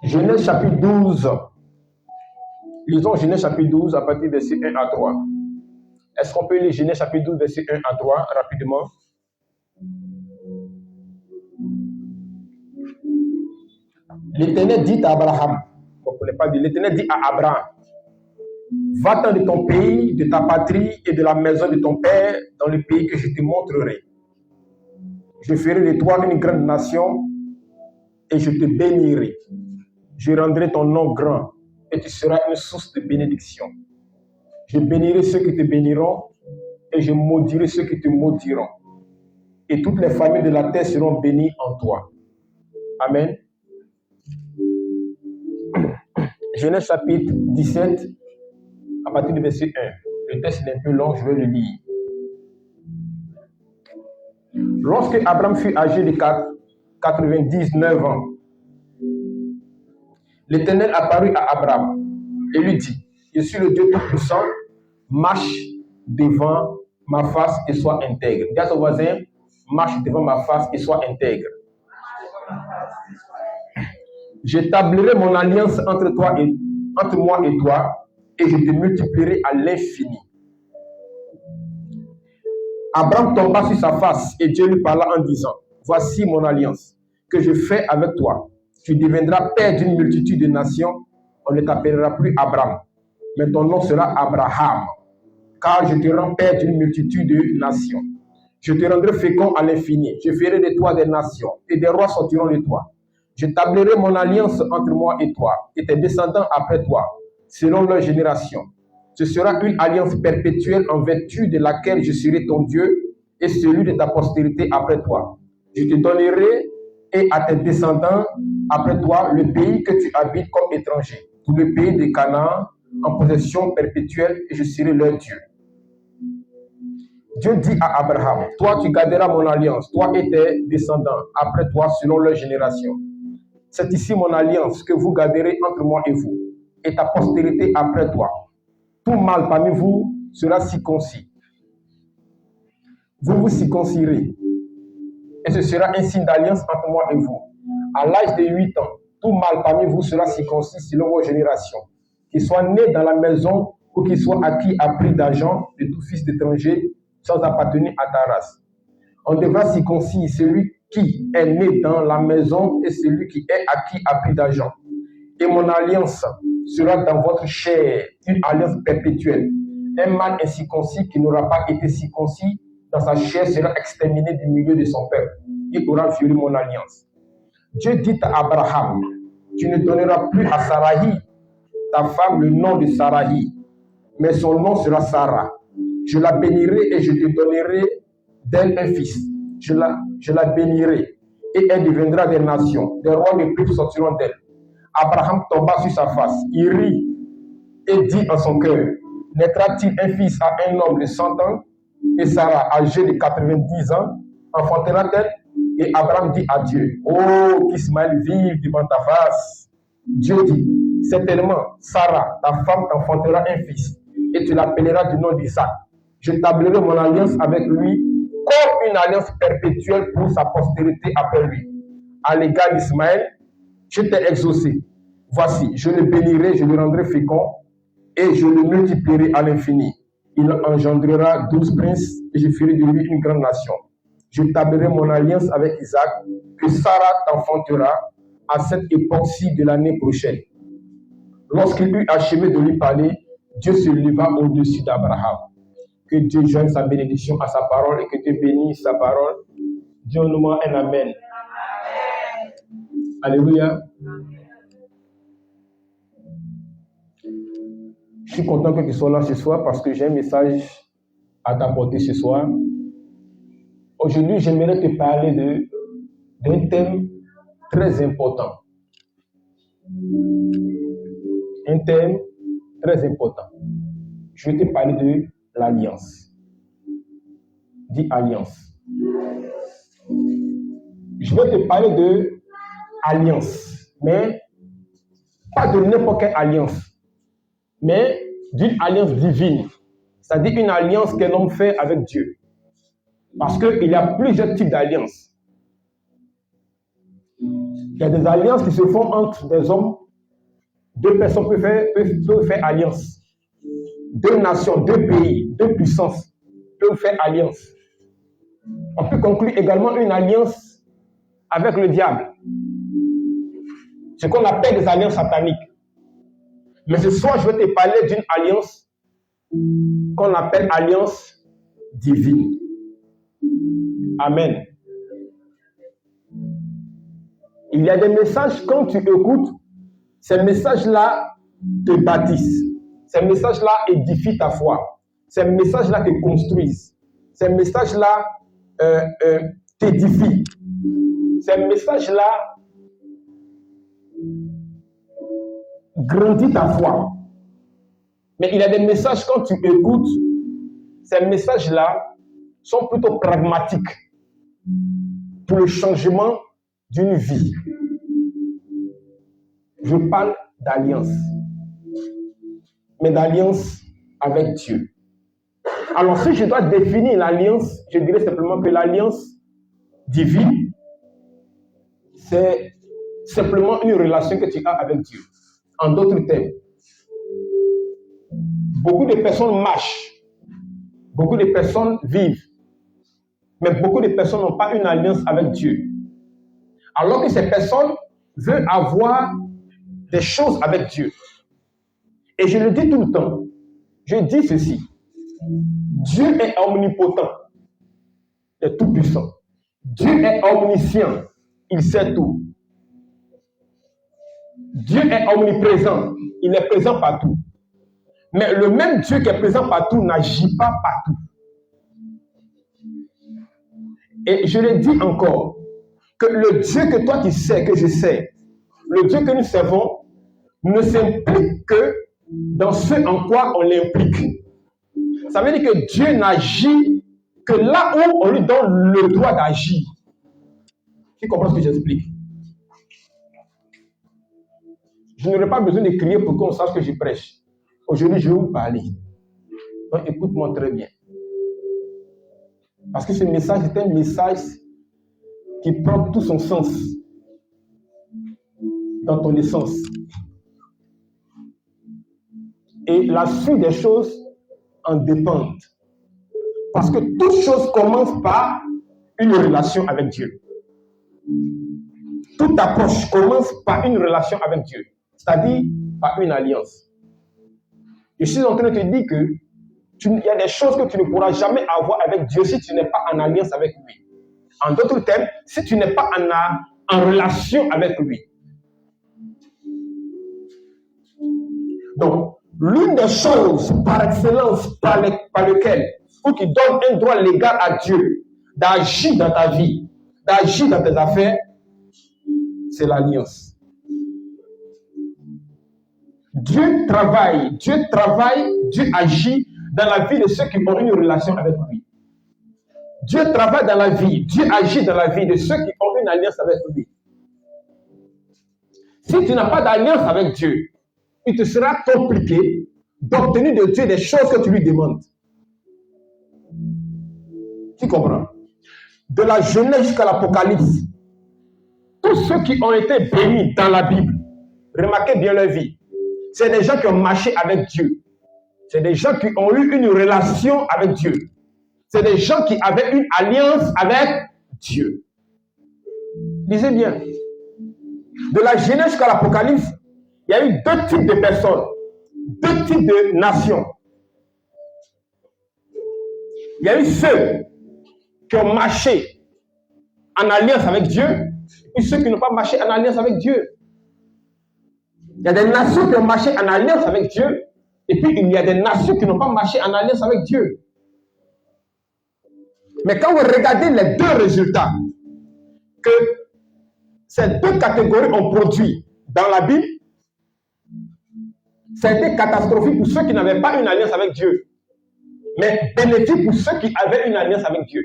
Genèse chapitre 12. Lisons Genèse chapitre 12 à partir des versets 1 à 3. Est-ce qu'on peut lire Genèse chapitre 12, versets 1 à 3 rapidement? L'Éternel dit à Abraham, l'Éternel dit à Abraham, va-t'en de ton pays, de ta patrie et de la maison de ton père dans le pays que je te montrerai. Je ferai de toi une grande nation et je te bénirai. Je rendrai ton nom grand et tu seras une source de bénédiction. Je bénirai ceux qui te béniront et je maudirai ceux qui te maudiront. Et toutes les familles de la terre seront bénies en toi. Amen. Genèse chapitre 17, à partir du verset 1. Le texte est un peu long, je vais le lire. Lorsque Abraham fut âgé de 99 ans, l'Éternel apparut à Abraham et lui dit, je suis le Dieu Tout-Puissant, marche devant ma face et sois intègre. Dis à ton voisin, marche devant ma face et sois intègre. J'établirai mon alliance entre moi et toi, et je te multiplierai à l'infini. Abraham tomba sur sa face, et Dieu lui parla en disant, voici mon alliance que je fais avec toi. Tu deviendras père d'une multitude de nations. On ne t'appellera plus Abraham, mais ton nom sera Abraham, car je te rends père d'une multitude de nations. Je te rendrai fécond à l'infini. Je ferai de toi des nations, et des rois sortiront de toi. J'établirai mon alliance entre moi et toi, et tes descendants après toi, selon leur génération. Ce sera une alliance perpétuelle en vertu de laquelle je serai ton Dieu et celui de ta postérité après toi. Je te donnerai et à tes descendants après toi le pays que tu habites comme étranger, tout le pays de Canaan en possession perpétuelle, et je serai leur Dieu. Dieu dit à Abraham, toi tu garderas mon alliance, toi et tes descendants après toi selon leur génération. C'est ici mon alliance que vous garderez entre moi et vous, et ta postérité après toi. Tout mâle parmi vous sera circoncis. Vous vous circoncirez, et ce sera un signe d'alliance entre moi et vous. À l'âge de 8 ans, tout mâle parmi vous sera circoncis selon vos générations. Qu'il soit né dans la maison ou qu'il soit acquis à prix d'argent de tout fils d'étranger sans appartenir à ta race. On devra circoncire celui qui est né dans la maison et celui qui est acquis à prix d'argent. Et mon alliance sera dans votre chair, une alliance perpétuelle. Un mâle incirconcis qui n'aura pas été circoncis dans sa chair sera exterminé du milieu de son peuple. Il aura violé mon alliance. Dieu dit à Abraham, tu ne donneras plus à Sarahi, ta femme, le nom de Sarahi, mais son nom sera Sarah. Je la bénirai et je te donnerai d'elle un fils. Je la bénirai et elle deviendra des nations. Des rois de peuples sortiront d'elle. Abraham tomba sur sa face. Il rit et dit en son cœur, naîtra-t-il un fils à un homme de 100 ans? Et Sarah, âgée de 90 ans, enfantera-t-elle? Et Abraham dit à Dieu, oh, qu'Ismaël vive devant ta face. Dieu dit, certainement, Sarah, ta femme, t'enfantera un fils, et tu l'appelleras du nom d'Isaac. Je t'établirai mon alliance avec lui, comme une alliance perpétuelle pour sa postérité après lui. À l'égard d'Ismaël, je t'ai exaucé. Voici, je le bénirai, je le rendrai fécond, et je le multiplierai à l'infini. Il engendrera 12 princes, et je ferai de lui une grande nation. Je t'établirai mon alliance avec Isaac, que Sarah t'enfantera à cette époque-ci de l'année prochaine. Lorsqu'il eut achevé de lui parler, Dieu se leva au-dessus d'Abraham. Que Dieu joigne sa bénédiction à sa parole et que Dieu bénisse sa parole. Dieu nous met un amen. Alléluia. Je suis content que tu sois là ce soir parce que j'ai un message à t'apporter ce soir. Aujourd'hui, j'aimerais te parler d'un thème très important. Un thème très important. Je vais te parler de l'alliance. Dis alliance. Je vais te parler de alliance, mais pas de n'importe quelle alliance, mais d'une alliance divine. C'est-à-dire une alliance qu'un homme fait avec Dieu. Parce qu'il y a plusieurs types d'alliances. Il y a des alliances qui se font entre des hommes. Deux personnes peuvent faire alliance. Deux nations, deux pays, deux puissances peuvent faire alliance. On peut conclure également une alliance avec le diable. Ce qu'on appelle des alliances sataniques. Mais ce soir, je vais te parler d'une alliance qu'on appelle alliance divine. Amen. Il y a des messages, quand tu écoutes, ces messages-là te bâtissent. Ces messages-là édifient ta foi. Ces messages-là te construisent. Ces messages-là t'édifient. Ces messages-là grandissent ta foi. Mais il y a des messages, quand tu écoutes, ces messages-là sont plutôt pragmatiques pour le changement d'une vie. Je parle d'alliance, mais d'alliance avec Dieu. Alors, si je dois définir l'alliance, je dirais simplement que l'alliance divine, c'est simplement une relation que tu as avec Dieu. En d'autres termes, beaucoup de personnes marchent, beaucoup de personnes vivent, mais beaucoup de personnes n'ont pas une alliance avec Dieu. Alors que ces personnes veulent avoir des choses avec Dieu. Et je le dis tout le temps. Je dis ceci. Dieu est omnipotent. Il est tout puissant. Dieu est omniscient. Il sait tout. Dieu est omniprésent. Il est présent partout. Mais le même Dieu qui est présent partout n'agit pas partout. Et je le dis encore, que le Dieu que toi tu sais, que je sais, le Dieu que nous servons, ne s'implique que dans ce en quoi on l'implique. Ça veut dire que Dieu n'agit que là où on lui donne le droit d'agir. Tu comprends ce que j'explique? Je n'aurai pas besoin de crier pour qu'on sache que je prêche. Aujourd'hui, je vais vous parler. Donc, écoute-moi très bien. Parce que ce message est un message qui prend tout son sens dans ton essence. Et la suite des choses en dépendent. Parce que toute chose commence par une relation avec Dieu. Toute approche commence par une relation avec Dieu, c'est-à-dire par une alliance. Je suis en train de te dire que il y a des choses que tu ne pourras jamais avoir avec Dieu si tu n'es pas en alliance avec lui. En d'autres termes, si tu n'es pas en relation avec lui. Donc, l'une des choses par excellence par lesquelles, ou qui donne un droit légal à Dieu d'agir dans ta vie, d'agir dans tes affaires, c'est l'alliance. Dieu travaille, Dieu agit dans la vie de ceux qui ont une relation avec lui. Dieu travaille dans la vie, Dieu agit dans la vie de ceux qui ont une alliance avec lui. Si tu n'as pas d'alliance avec Dieu, il te sera compliqué d'obtenir de Dieu des choses que tu lui demandes. Tu comprends? De la Genèse jusqu'à l'Apocalypse, tous ceux qui ont été bénis dans la Bible, remarquez bien leur vie, c'est des gens qui ont marché avec Dieu. C'est des gens qui ont eu une relation avec Dieu. C'est des gens qui avaient une alliance avec Dieu. Lisez bien. De la Genèse jusqu'à l'Apocalypse, il y a eu deux types de personnes, deux types de nations. Il y a eu ceux qui ont marché en alliance avec Dieu et ceux qui n'ont pas marché en alliance avec Dieu. Il y a des nations qui ont marché en alliance avec Dieu et puis il y a des nations qui n'ont pas marché en alliance avec Dieu. Mais quand vous regardez les deux résultats que ces deux catégories ont produit dans la Bible, ça a été catastrophique pour ceux qui n'avaient pas une alliance avec Dieu, mais bénéfique pour ceux qui avaient une alliance avec Dieu.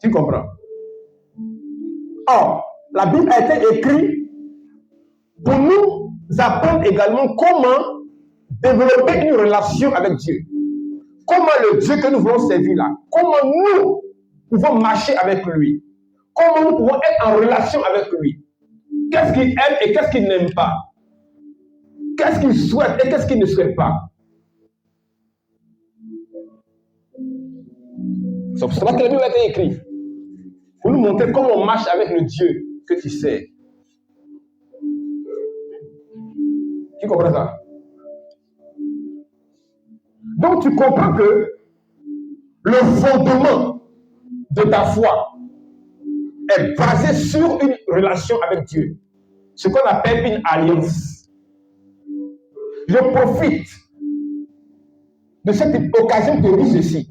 Tu comprends? Or, la Bible a été écrite pour nous apprendre également comment développer une relation avec Dieu. Comment le Dieu que nous voulons servir là, comment nous pouvons marcher avec lui, comment nous pouvons être en relation avec lui. Qu'est-ce qu'il aime et qu'est-ce qu'il n'aime pas? Qu'est-ce qu'il souhaite et qu'est-ce qu'il ne souhaite pas? C'est pour cela que la Bible a été écrite. Pour nous montrer comment on marche avec le Dieu que tu sais. Tu comprends ça? Donc tu comprends que le fondement de ta foi est basé sur une relation avec Dieu. Ce qu'on appelle une alliance. Je profite de cette occasion pour dire ceci.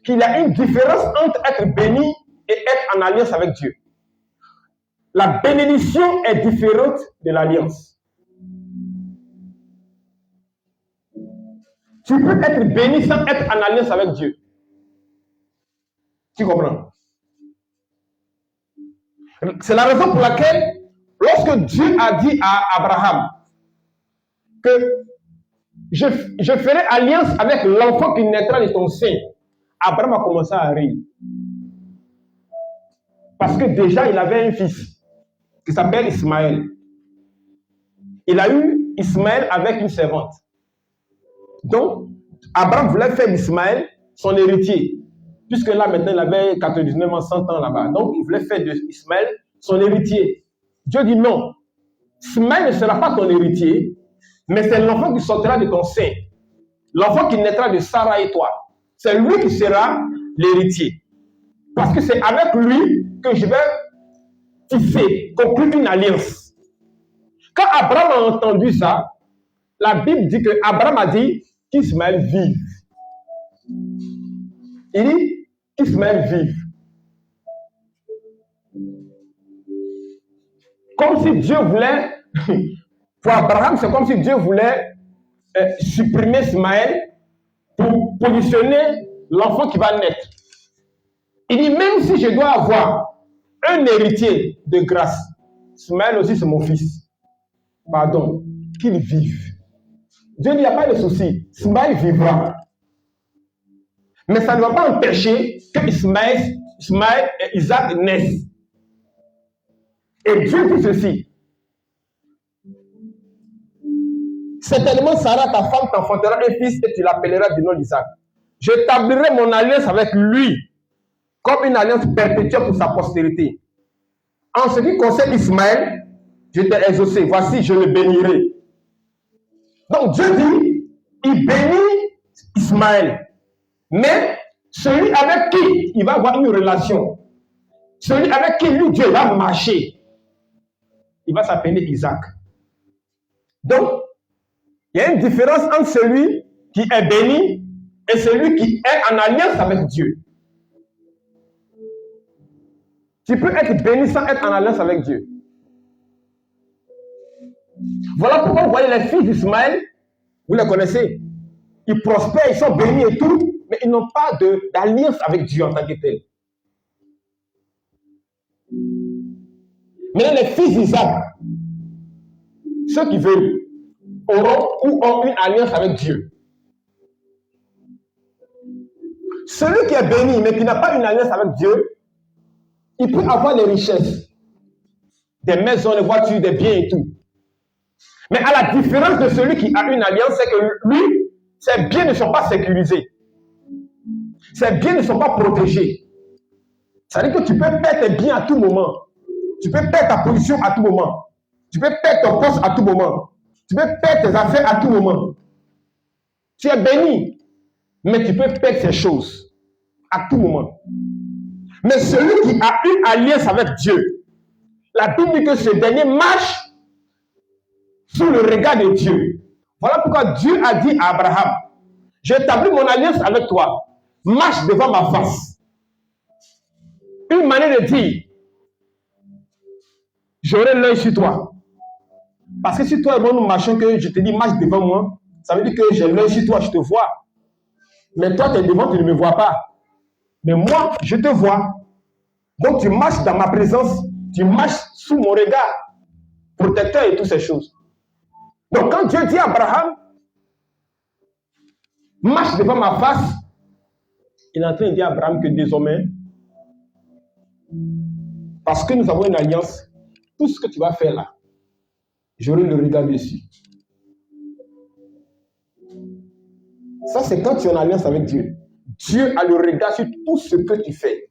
Qu'il y a une différence entre être béni et être en alliance avec Dieu. La bénédiction est différente de l'alliance. Tu peux être béni sans être en alliance avec Dieu. Tu comprends? C'est la raison pour laquelle, lorsque Dieu a dit à Abraham que je ferai alliance avec l'enfant qui naîtra de ton sein, Abraham a commencé à rire. Parce que déjà, il avait un fils qui s'appelle Ismaël. Il a eu Ismaël avec une servante. Donc, Abraham voulait faire d'Ismaël son héritier. Puisque là, maintenant, il avait 99 ans, 100 ans là-bas. Donc, il voulait faire d'Ismaël son héritier. Dieu dit non. Ismaël ne sera pas ton héritier, mais c'est l'enfant qui sortira de ton sein. L'enfant qui naîtra de Sarah et toi. C'est lui qui sera l'héritier. Parce que c'est avec lui que je vais tisser, conclure une alliance. Quand Abraham a entendu ça, la Bible dit que Abraham a dit qu'Ismaël vive. Il dit qu'Ismaël vive. Comme si Dieu voulait, pour Abraham, c'est comme si Dieu voulait supprimer Ismaël pour positionner l'enfant qui va naître. Il dit, même si je dois avoir un héritier de grâce, Ismaël aussi c'est mon fils. Pardon, qu'il vive. Dieu dit, il n'y a pas de souci, Ismaël vivra. Mais ça ne va pas empêcher que Ismaël et Isaac naissent. Et Dieu dit ceci. Certainement, Sarah, ta femme, t'enfantera un fils et tu l'appelleras du nom d'Isaac. J'établirai mon alliance avec lui comme une alliance perpétuelle pour sa postérité. En ce qui concerne Ismaël, je t'ai exaucé. Voici, je le bénirai. Donc Dieu dit, il bénit Ismaël. Mais celui avec qui il va avoir une relation, celui avec qui lui, Dieu va marcher, il va s'appeler Isaac. Donc, il y a une différence entre celui qui est béni et celui qui est en alliance avec Dieu. Tu peux être béni sans être en alliance avec Dieu. Voilà pourquoi vous voyez les fils d'Ismaël, vous les connaissez. Ils prospèrent, ils sont bénis et tout, mais ils n'ont pas d'alliance avec Dieu en tant que tel. Maintenant, les fils d'Isaac, ceux qui veulent, auront ou ont une alliance avec Dieu. Celui qui est béni, mais qui n'a pas une alliance avec Dieu, il peut avoir des richesses, des maisons, des voitures, des biens et tout. Mais à la différence de celui qui a une alliance, c'est que lui, ses biens ne sont pas sécurisés. Ses biens ne sont pas protégés. Ça veut dire que tu peux perdre tes biens à tout moment. Tu peux perdre ta position à tout moment. Tu peux perdre ton poste à tout moment. Tu peux perdre tes affaires à tout moment. Tu es béni, mais tu peux perdre ces choses à tout moment. Mais celui qui a une alliance avec Dieu, la Bible dit que ce dernier marche sous le regard de Dieu. Voilà pourquoi Dieu a dit à Abraham, j'établis mon alliance avec toi, marche devant ma face. Une manière de dire, j'aurai l'œil sur toi. Parce que si toi et moi nous marchons, que je te dis marche devant moi, ça veut dire que j'ai l'œil sur toi, je te vois. Mais toi, tu es devant, tu ne me vois pas. Mais moi, je te vois. Donc tu marches dans ma présence, tu marches sous mon regard, protecteur et toutes ces choses. Donc quand Dieu dit à Abraham, marche devant ma face, il est en train de dire à Abraham que désormais, parce que nous avons une alliance, tout ce que tu vas faire là, j'aurai le regard dessus. Ça, c'est quand tu es en alliance avec Dieu. Dieu a le regard sur tout ce que tu fais.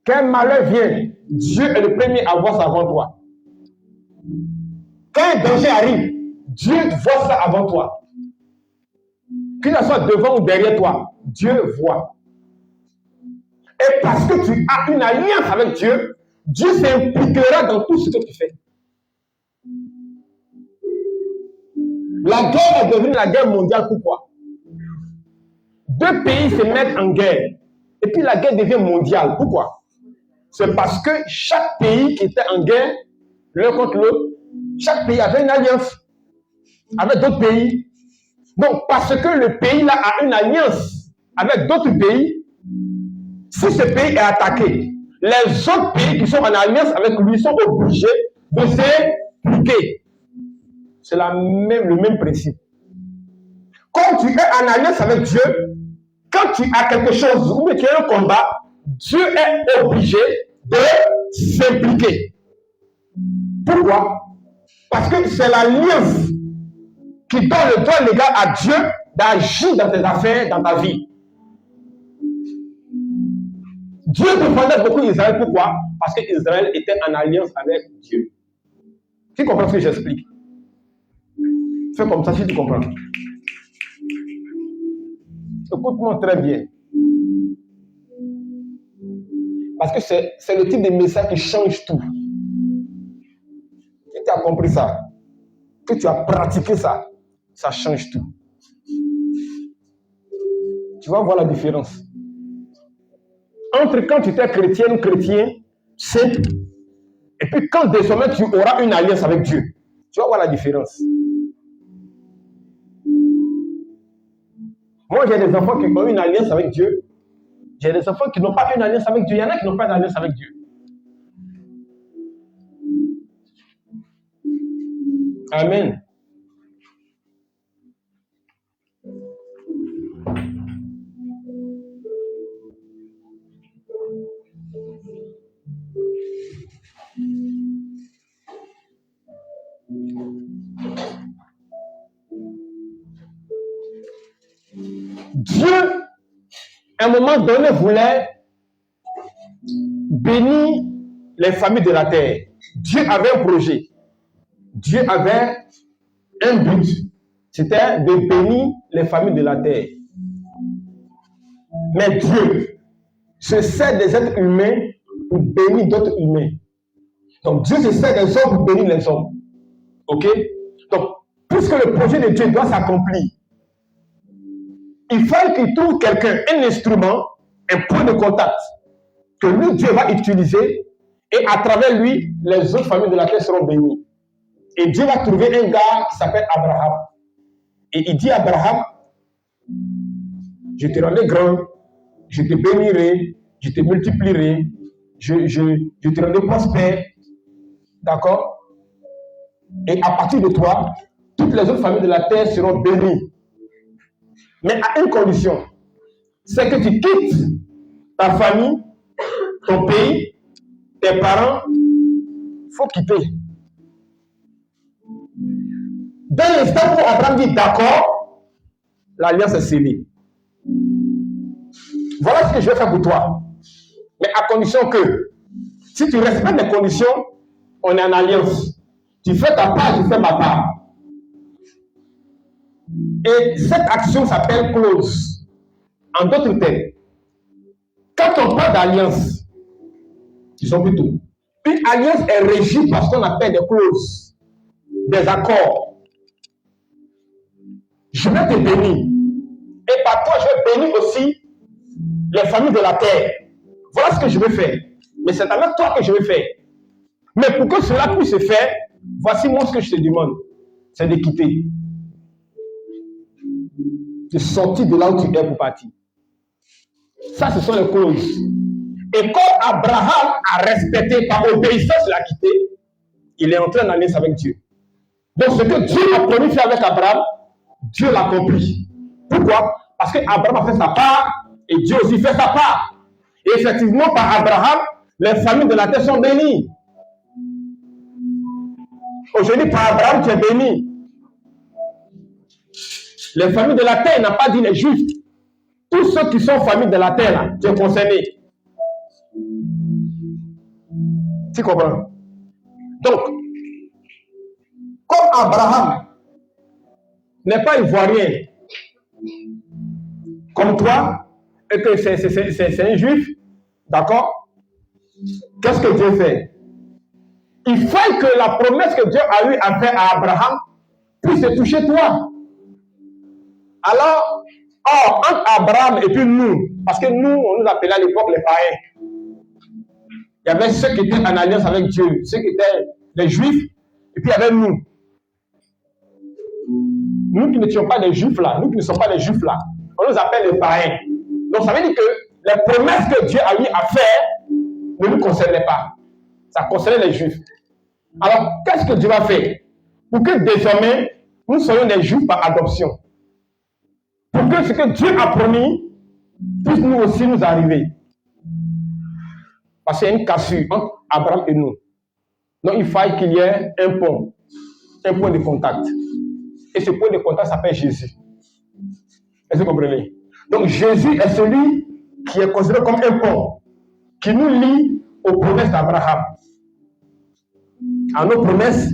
Quand un malheur vient, Dieu est le premier à voir ça avant toi. Quand un danger arrive, Dieu voit ça avant toi. Qu'il soit devant ou derrière toi, Dieu voit. Et parce que tu as une alliance avec Dieu, Dieu s'impliquera dans tout ce que tu fais. La guerre est devenue la guerre mondiale. Pourquoi? Deux pays se mettent en guerre. Et puis la guerre devient mondiale. Pourquoi? C'est parce que chaque pays qui était en guerre, l'un contre l'autre, chaque pays avait une alliance avec d'autres pays. Donc, parce que le pays-là a une alliance avec d'autres pays, si ce pays est attaqué, les autres pays qui sont en alliance avec lui sont obligés de s'impliquer. C'est le même principe. Quand tu es en alliance avec Dieu, quand tu as quelque chose ou que tu as un combat, Dieu est obligé de s'impliquer. Pourquoi? Parce que c'est l'alliance qui donne le droit légal à Dieu d'agir dans tes affaires, dans ta vie. Dieu défendait beaucoup Israël. Pourquoi? Parce qu'Israël était en alliance avec Dieu. Tu comprends ce que j'explique? Fais comme ça si tu comprends. Écoute-moi très bien. Parce que c'est le type de message qui change tout. Si tu as compris ça, que tu as pratiqué ça, ça change tout. Tu vas voir la différence. Entre quand tu étais chrétien ou chrétien, simple, et puis quand désormais tu auras une alliance avec Dieu, tu vas voir la différence. Moi, j'ai des enfants qui ont une alliance avec Dieu. J'ai des enfants qui n'ont pas une alliance avec Dieu. Il y en a qui n'ont pas d'alliance avec Dieu. Amen. Dieu, à un moment donné, voulait bénir les familles de la terre. Dieu avait un projet. Dieu avait un but. C'était de bénir les familles de la terre. Mais Dieu se sert des êtres humains pour bénir d'autres humains. Donc Dieu se sert des hommes pour bénir les hommes. Ok? Donc, puisque le projet de Dieu doit s'accomplir, il faut qu'il trouve quelqu'un, un instrument, un point de contact, que lui, Dieu va utiliser, et à travers lui, les autres familles de la terre seront bénies. Et Dieu va trouver un gars qui s'appelle Abraham. Et il dit à Abraham, je te rendrai grand, je te bénirai, je te multiplierai, je te rendrai prospère. D'accord? Et à partir de toi, toutes les autres familles de la terre seront bénies. Mais à une condition, c'est que tu quittes ta famille, ton pays, tes parents, il faut quitter. Dans l'instant où Abraham dit d'accord, l'alliance est scellée. Voilà ce que je vais faire pour toi. Mais à condition que, si tu respectes les conditions, on est en alliance. Tu fais ta part, je fais ma part. Et cette action s'appelle clause. En d'autres termes, quand on parle d'alliance, ils sont plutôt. Une alliance est régie par ce qu'on appelle des clauses, des accords. Je vais te bénir. Et par toi, je vais bénir aussi les familles de la terre. Voilà ce que je vais faire. Mais c'est avec toi que je vais faire. Mais pour que cela puisse se faire, voici moi ce que je te demande. C'est de quitter. De sortir de là où tu es pour partir. Ça, ce sont les causes. Et quand Abraham a respecté par obéissance, il a quitté, il est entré en alliance avec Dieu. Donc, ce que Dieu a promis faire avec Abraham, Dieu l'a accompli. Pourquoi? Parce qu'Abraham a fait sa part et Dieu aussi fait sa part. Et effectivement, par Abraham, Les familles de la terre sont bénies. Aujourd'hui, par Abraham, tu es béni. Les familles de la terre, il n'a pas dit les juifs. Tous ceux qui sont familles de la terre, là, tu es concerné. Tu comprends? Donc, comme Abraham n'est pas ivoirien, comme toi, et que c'est un juif, d'accord? Qu'est-ce que Dieu fait? Il faut que la promesse que Dieu a eu à faire à Abraham puisse toucher toi. Alors, entre Abraham et puis nous, parce que nous, on nous appelait à l'époque les païens. Il y avait ceux qui étaient en alliance avec Dieu, ceux qui étaient les juifs, et puis il y avait nous. Nous qui n'étions pas des juifs là, nous qui ne sommes pas des juifs là, on nous appelle les païens. Donc ça veut dire que les promesses que Dieu a eu à faire ne nous concernaient pas. Ça concernait les juifs. Alors, qu'est-ce que Dieu va faire? Pour que désormais, nous soyons des juifs par adoption. Pour que ce que Dieu a promis puisse nous aussi nous arriver. Parce qu'il y a une cassure entre Abraham et nous. Donc, il faut qu'il y ait un point de contact. Et ce point de contact s'appelle Jésus. Est-ce que vous comprenez? Donc, Jésus est celui qui est considéré comme un pont, qui nous lie aux promesses d'Abraham. À nos promesses,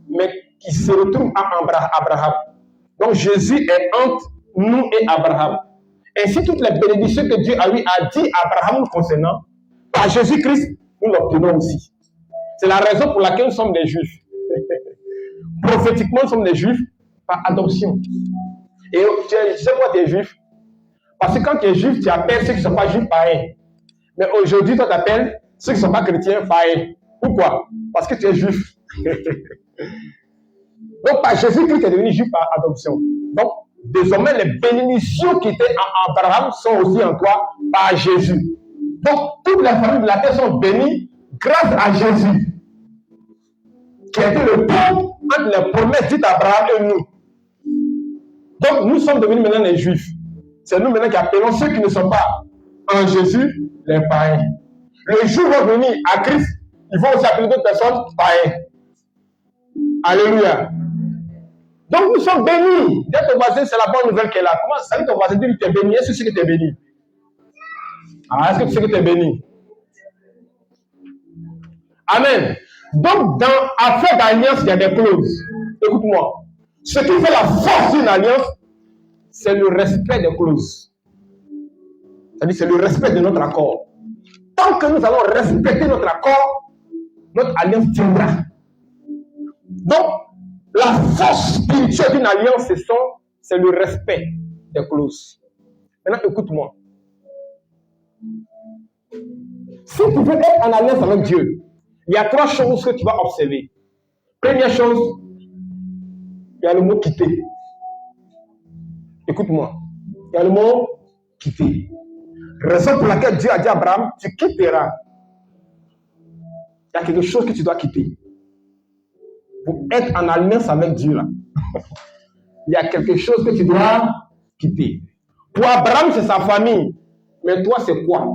mais qui se retrouvent à Abraham. Donc, Jésus est entre nous et Abraham. Ainsi, toutes les bénédictions que Dieu a dit à Abraham nous concernant, par Jésus-Christ, nous l'obtenons aussi. C'est la raison pour laquelle nous sommes des juifs. Prophétiquement, nous sommes des juifs par adoption. Et tu sais pourquoi tu es juif? Parce que quand tu es juif, tu appelles ceux qui ne sont pas juifs païens. Mais aujourd'hui, toi, tu appelles ceux qui ne sont pas chrétiens païens. Pourquoi? Parce que tu es juif. Donc, par Jésus-Christ, tu es devenu juif par adoption. Donc, désormais, les bénédictions qui étaient en Abraham sont aussi en toi par Jésus. Donc, toutes les familles de la terre sont bénies grâce à Jésus, qui a été le pont entre les promesses dites à Abraham et nous. Donc, nous sommes devenus maintenant les juifs. C'est nous maintenant qui appelons ceux qui ne sont pas en Jésus les païens. Le jour va venir à Christ, ils vont aussi appeler d'autres personnes païens. Alléluia. Donc, nous sommes bénis. Dès ton voisin, c'est la bonne nouvelle qu'elle a. Comment ça dit ton voisin, dis que tu es béni? Est-ce que tu sais que tu es béni? Ah, est-ce que tu sais que tu es béni? Amen. Donc, dans affaire d'alliance, il y a des clauses. Écoute-moi. Ce qui fait la force d'une alliance, c'est le respect des clauses. C'est-à-dire, c'est le respect de notre accord. Tant que nous allons respecter notre accord, notre alliance tiendra. Donc, la force spirituelle d'une alliance, c'est le respect des clauses. Maintenant, écoute-moi. Si tu veux être en alliance avec Dieu, il y a 3 choses que tu vas observer. Première chose, il y a le mot quitter. Écoute-moi. Il y a le mot quitter. Raison pour laquelle Dieu a dit à Abraham, tu quitteras. Il y a quelque chose que tu dois quitter. Pour être en alliance avec Dieu, là, il y a quelque chose que tu dois quitter. Pour Abraham, c'est sa famille. Mais toi, c'est quoi?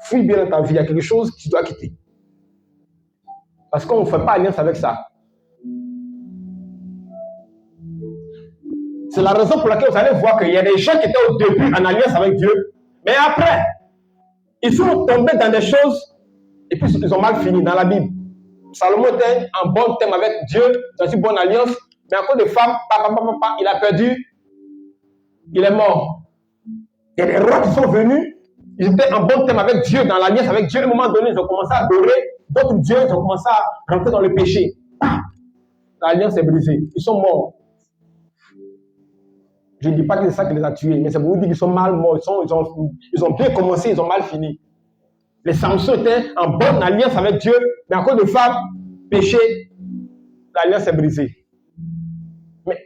Fouille bien dans ta vie, il y a quelque chose que tu dois quitter. Parce qu'on ne fait pas alliance avec ça. C'est la raison pour laquelle vous allez voir qu'il y a des gens qui étaient au début en alliance avec Dieu, mais après, ils sont tombés dans des choses et puis ils ont mal fini dans la Bible. Salomon était en bon terme avec Dieu, dans une bonne alliance, mais à cause de femmes, il a perdu, il est mort. Il y a des rois qui sont venus, ils étaient en bon terme avec Dieu, dans l'alliance avec Dieu. À un moment donné, ils ont commencé à adorer d'autres dieux, ils ont commencé à rentrer dans le péché. L'alliance est brisée, ils sont morts. Je ne dis pas que c'est ça qui les a tués, mais c'est pour vous dire qu'ils sont mal morts, ils ont bien commencé, ils ont mal fini. Les Samson étaient en bonne alliance avec Dieu, mais à cause de femmes, péché, l'alliance est brisée. Mais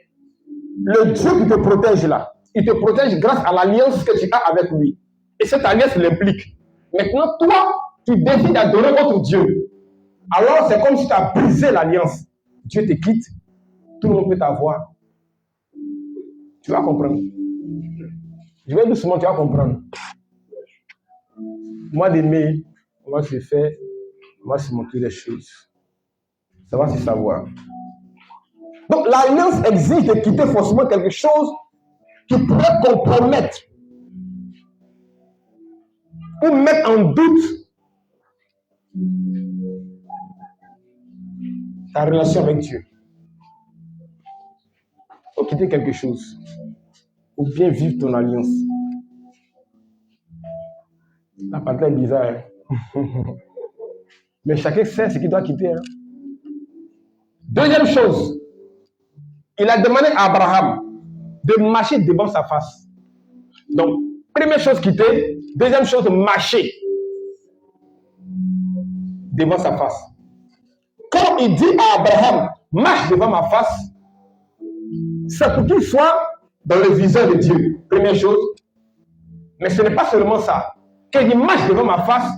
le Dieu qui te protège là, il te protège grâce à l'alliance que tu as avec lui. Et cette alliance l'implique. Maintenant, toi, tu décides d'adorer votre Dieu. Alors, c'est comme si tu as brisé l'alliance. Dieu te quitte, tout le monde peut t'avoir. Tu vas comprendre. Je vais doucement, tu vas comprendre. Mois de mai, on va se faire, on va se montrer les choses. Ça va se savoir. Donc l'alliance exige de quitter forcément quelque chose qui pourrait compromettre ou mettre en doute ta relation avec Dieu. Il faut quitter quelque chose pour bien vivre ton alliance. La partie est bizarre. Hein? Mais chacun sait ce qu'il doit quitter. Hein? Deuxième chose, il a demandé à Abraham de marcher devant sa face. Donc, première chose quitter, deuxième chose, marcher devant sa face. Quand il dit à Abraham, marche devant ma face, c'est pour qu'il soit dans le viseur de Dieu. Première chose. Mais ce n'est pas seulement ça. Quand il marche devant ma face,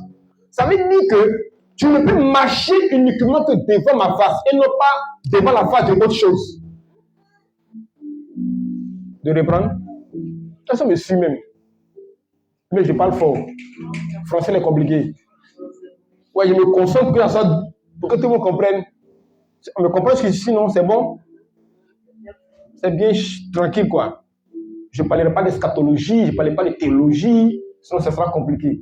ça veut dire que tu ne peux marcher uniquement que devant ma face et non pas devant la face de d'autres choses. De reprendre? Ça me suit même. Mais je parle fort. Français est compliqué. Ouais, je me concentre que ça pour que tout le monde comprenne. On me comprend ce que sinon c'est bon. C'est bien tranquille quoi. Je ne parlerai pas d'eschatologie, je ne parlerai pas de théologie, sinon ça sera compliqué.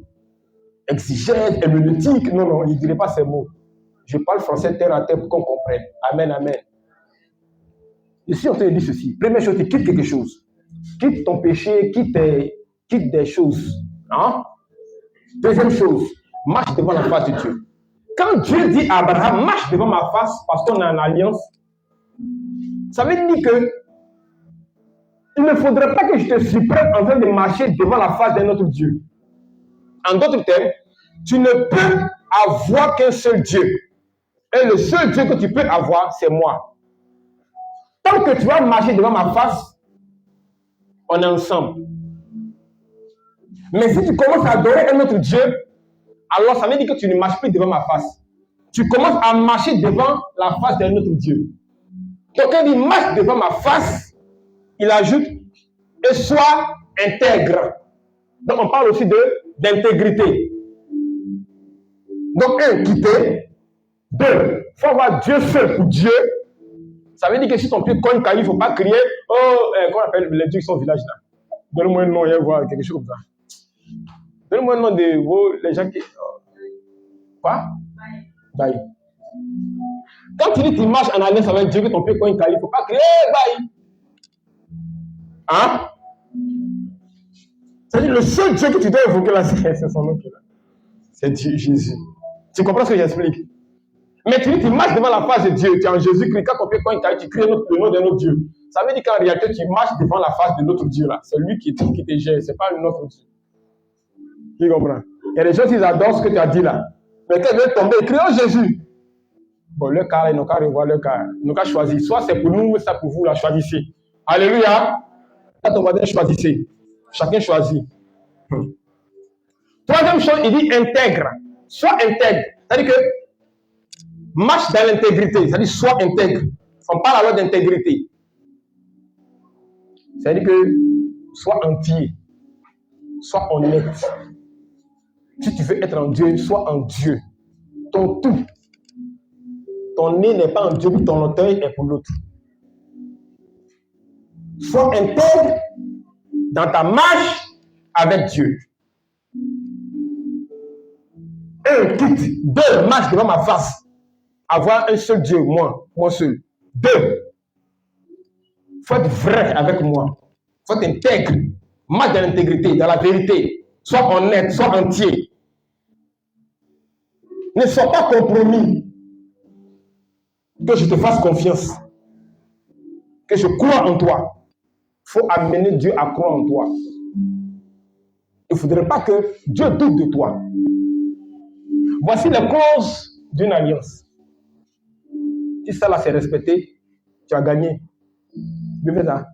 Exégèse, herméneutique, non, je ne dirai pas ces mots. Je parle français terre à terre pour qu'on comprenne. Amen, amen. Ici, on te dit ceci. Première chose, tu quittes quelque chose. Quitte ton péché, quitte des choses. Hein? Deuxième chose, marche devant la face de Dieu. Quand Dieu dit à Abraham, marche devant ma face parce qu'on a une alliance, ça veut dire que il ne faudrait pas que je te surprenne en train de marcher devant la face d'un autre Dieu. En d'autres termes, tu ne peux avoir qu'un seul Dieu. Et le seul Dieu que tu peux avoir, c'est moi. Tant que tu vas marcher devant ma face, on est ensemble. Mais si tu commences à adorer un autre Dieu, alors ça veut dire que tu ne marches plus devant ma face. Tu commences à marcher devant la face d'un autre Dieu. Donc quand il dit marche devant ma face, il ajoute et sois intègre. Donc on parle aussi d'intégrité. Donc un, quitter. Deux, il faut avoir Dieu seul pour Dieu. Ça veut dire que si ton pied cogne, il ne faut pas crier. Oh, comment on appelle les dieux qui sont au village là? Donne-moi un nom, il y a quelque chose comme ça. Donne-moi un nom de vos, les gens qui. Quoi? Bye. Quand tu dis que tu marches en alliance avec Dieu, que ton pied cogne, il ne faut pas crier. Bye. Hein? C'est-à-dire le seul Dieu que tu dois évoquer là, c'est son nom qui est là. C'est Dieu, Jésus. Tu comprends ce que j'explique? Mais tu dis, tu marches devant la face de Dieu, tu es en Jésus-Christ, quand ton pied cogne, tu cries le nom d'un autre Dieu. Ça veut dire qu'en réalité, tu marches devant la face de l'autre Dieu là. C'est lui qui te gère, ce n'est pas un autre Dieu. Tu comprends? Il y a des gens qui adorent ce que tu as dit là. Mais quand ils veulent tomber, ils crient oh Jésus. Bon, le cas, ils n'ont qu'à revoir le cas. Ils n'ont qu'à choisir. Soit c'est pour nous, soit pour vous, là, choisissez. Alléluia. Quand on va dire choisissez. Chacun choisit. Troisième chose, il dit intègre. Sois intègre. C'est-à-dire que marche dans l'intégrité. C'est-à-dire sois intègre. On parle alors d'intégrité. C'est-à-dire que sois entier. Sois honnête. Si tu veux être en Dieu, sois en Dieu. Ton tout. Ton nez n'est pas en Dieu, ton orteil est pour l'autre. Sois intègre dans ta marche avec Dieu. Un, quitte. Deux, marche devant ma face. Avoir un seul Dieu, moi seul. Deux, faut être vrai avec moi. Faut être intègre. Marche dans l'intégrité, dans la vérité. Sois honnête, sois entier. Ne sois pas compromis. Que je te fasse confiance. Que je crois en toi. Il faut amener Dieu à croire en toi. Il ne faudrait pas que Dieu doute de toi. Voici les causes d'une alliance. Si ça là c'est respecté, tu as gagné. Mais là,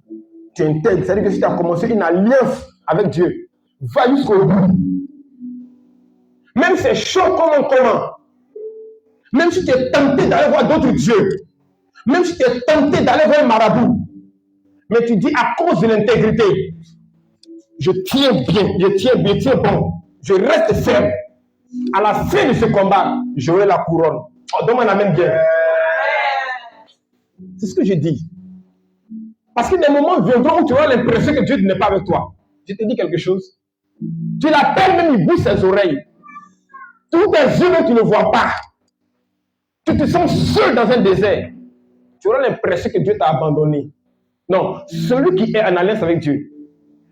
tu es intègre. C'est-à-dire que si tu as commencé une alliance avec Dieu, va jusqu'au bout. Même si c'est chaud comme un comment. Même si tu es tenté d'aller voir d'autres dieux. Même si tu es tenté d'aller voir un marabout. Mais tu dis à cause de l'intégrité, je tiens bien, je tiens bon, je reste ferme. À la fin de ce combat, j'aurai la couronne. Oh, donne-moi la même bien. C'est ce que je dis. Parce que des moments viendront où tu auras l'impression que Dieu n'est pas avec toi. Je te dis quelque chose. Tu l'appelles même, il bouge ses oreilles. Tous tes yeux, tu ne vois pas. Tu te sens seul dans un désert. Tu auras l'impression que Dieu t'a abandonné. Non, celui qui est en alliance avec Dieu,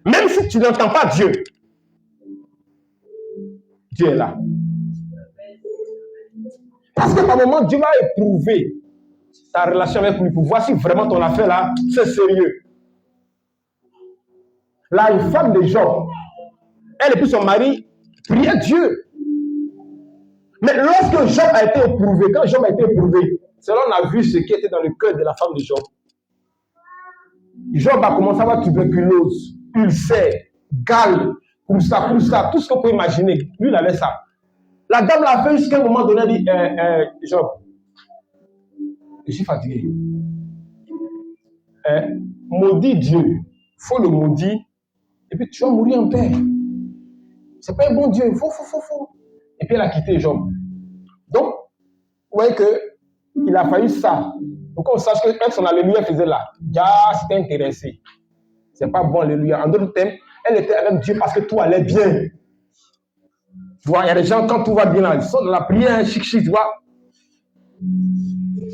même si tu n'entends pas Dieu, Dieu est là. Parce que par moment, Dieu va éprouver ta relation avec lui pour voir si vraiment ton affaire là, c'est sérieux. Là, une femme de Job, elle et puis son mari priaient Dieu. Mais lorsque Job a été éprouvé, quand Job a été éprouvé, c'est là on a vu ce qui était dans le cœur de la femme de Job. Job a commencé à avoir tuberculose, ulcère, gale, tout ce que vous pouvez imaginer. Lui, il avait ça. La dame l'a fait jusqu'à un moment donné, elle dit, Job, je suis fatigué. Maudit Dieu, il faut le maudire, et puis tu vas mourir en paix. C'est pas un bon Dieu, il faut. Et puis elle a quitté Job. Donc, vous voyez qu'il a fallu ça. Pour qu'on sache que son alléluia faisait là. Dieu s'était intéressé. C'est pas bon, alléluia. En d'autres termes, elle était avec Dieu parce que tout allait bien. Tu vois, il y a des gens, quand tout va bien, là, ils sont dans la prière, chic, tu vois.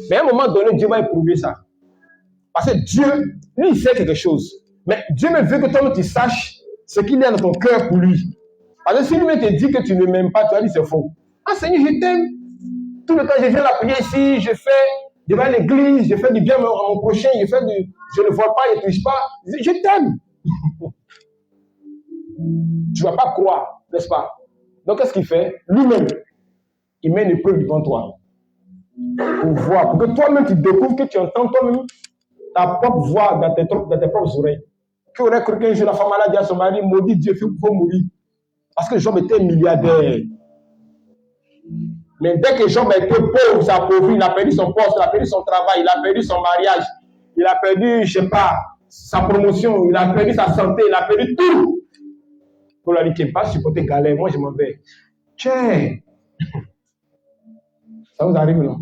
Mais à un moment donné, Dieu va éprouver ça. Parce que Dieu, lui, il sait quelque chose. Mais Dieu me veut que toi, tu saches ce qu'il y a dans ton cœur pour lui. Parce que si lui te dit que tu ne m'aimes pas, tu vas dire c'est faux. Ah Seigneur, je t'aime. Tout le temps, je viens la prier ici, je vais à l'église, je fais du bien à mon prochain, je ne vois pas, je ne touche pas. Je t'aime. Tu ne vas pas croire, n'est-ce pas? Donc, qu'est-ce qu'il fait? Lui-même, il met une épreuve devant toi. Pour voir, pour que toi-même, tu découvres que tu entends toi-même ta propre voix dans tes propres oreilles. Qui aurait cru qu'un jour la femme a dit à son mari, maudit Dieu, il faut mourir. Parce que Job était milliardaire. Mais dès que Job a été pauvre, il appauvri, il a perdu son poste, il a perdu son travail, il a perdu son mariage, il a perdu, je ne sais pas, sa promotion, il a perdu sa santé, il a perdu tout. Pour lui dire qu'il ne peut pas supporter galère, moi je m'en vais. Tiens, ça vous arrive non?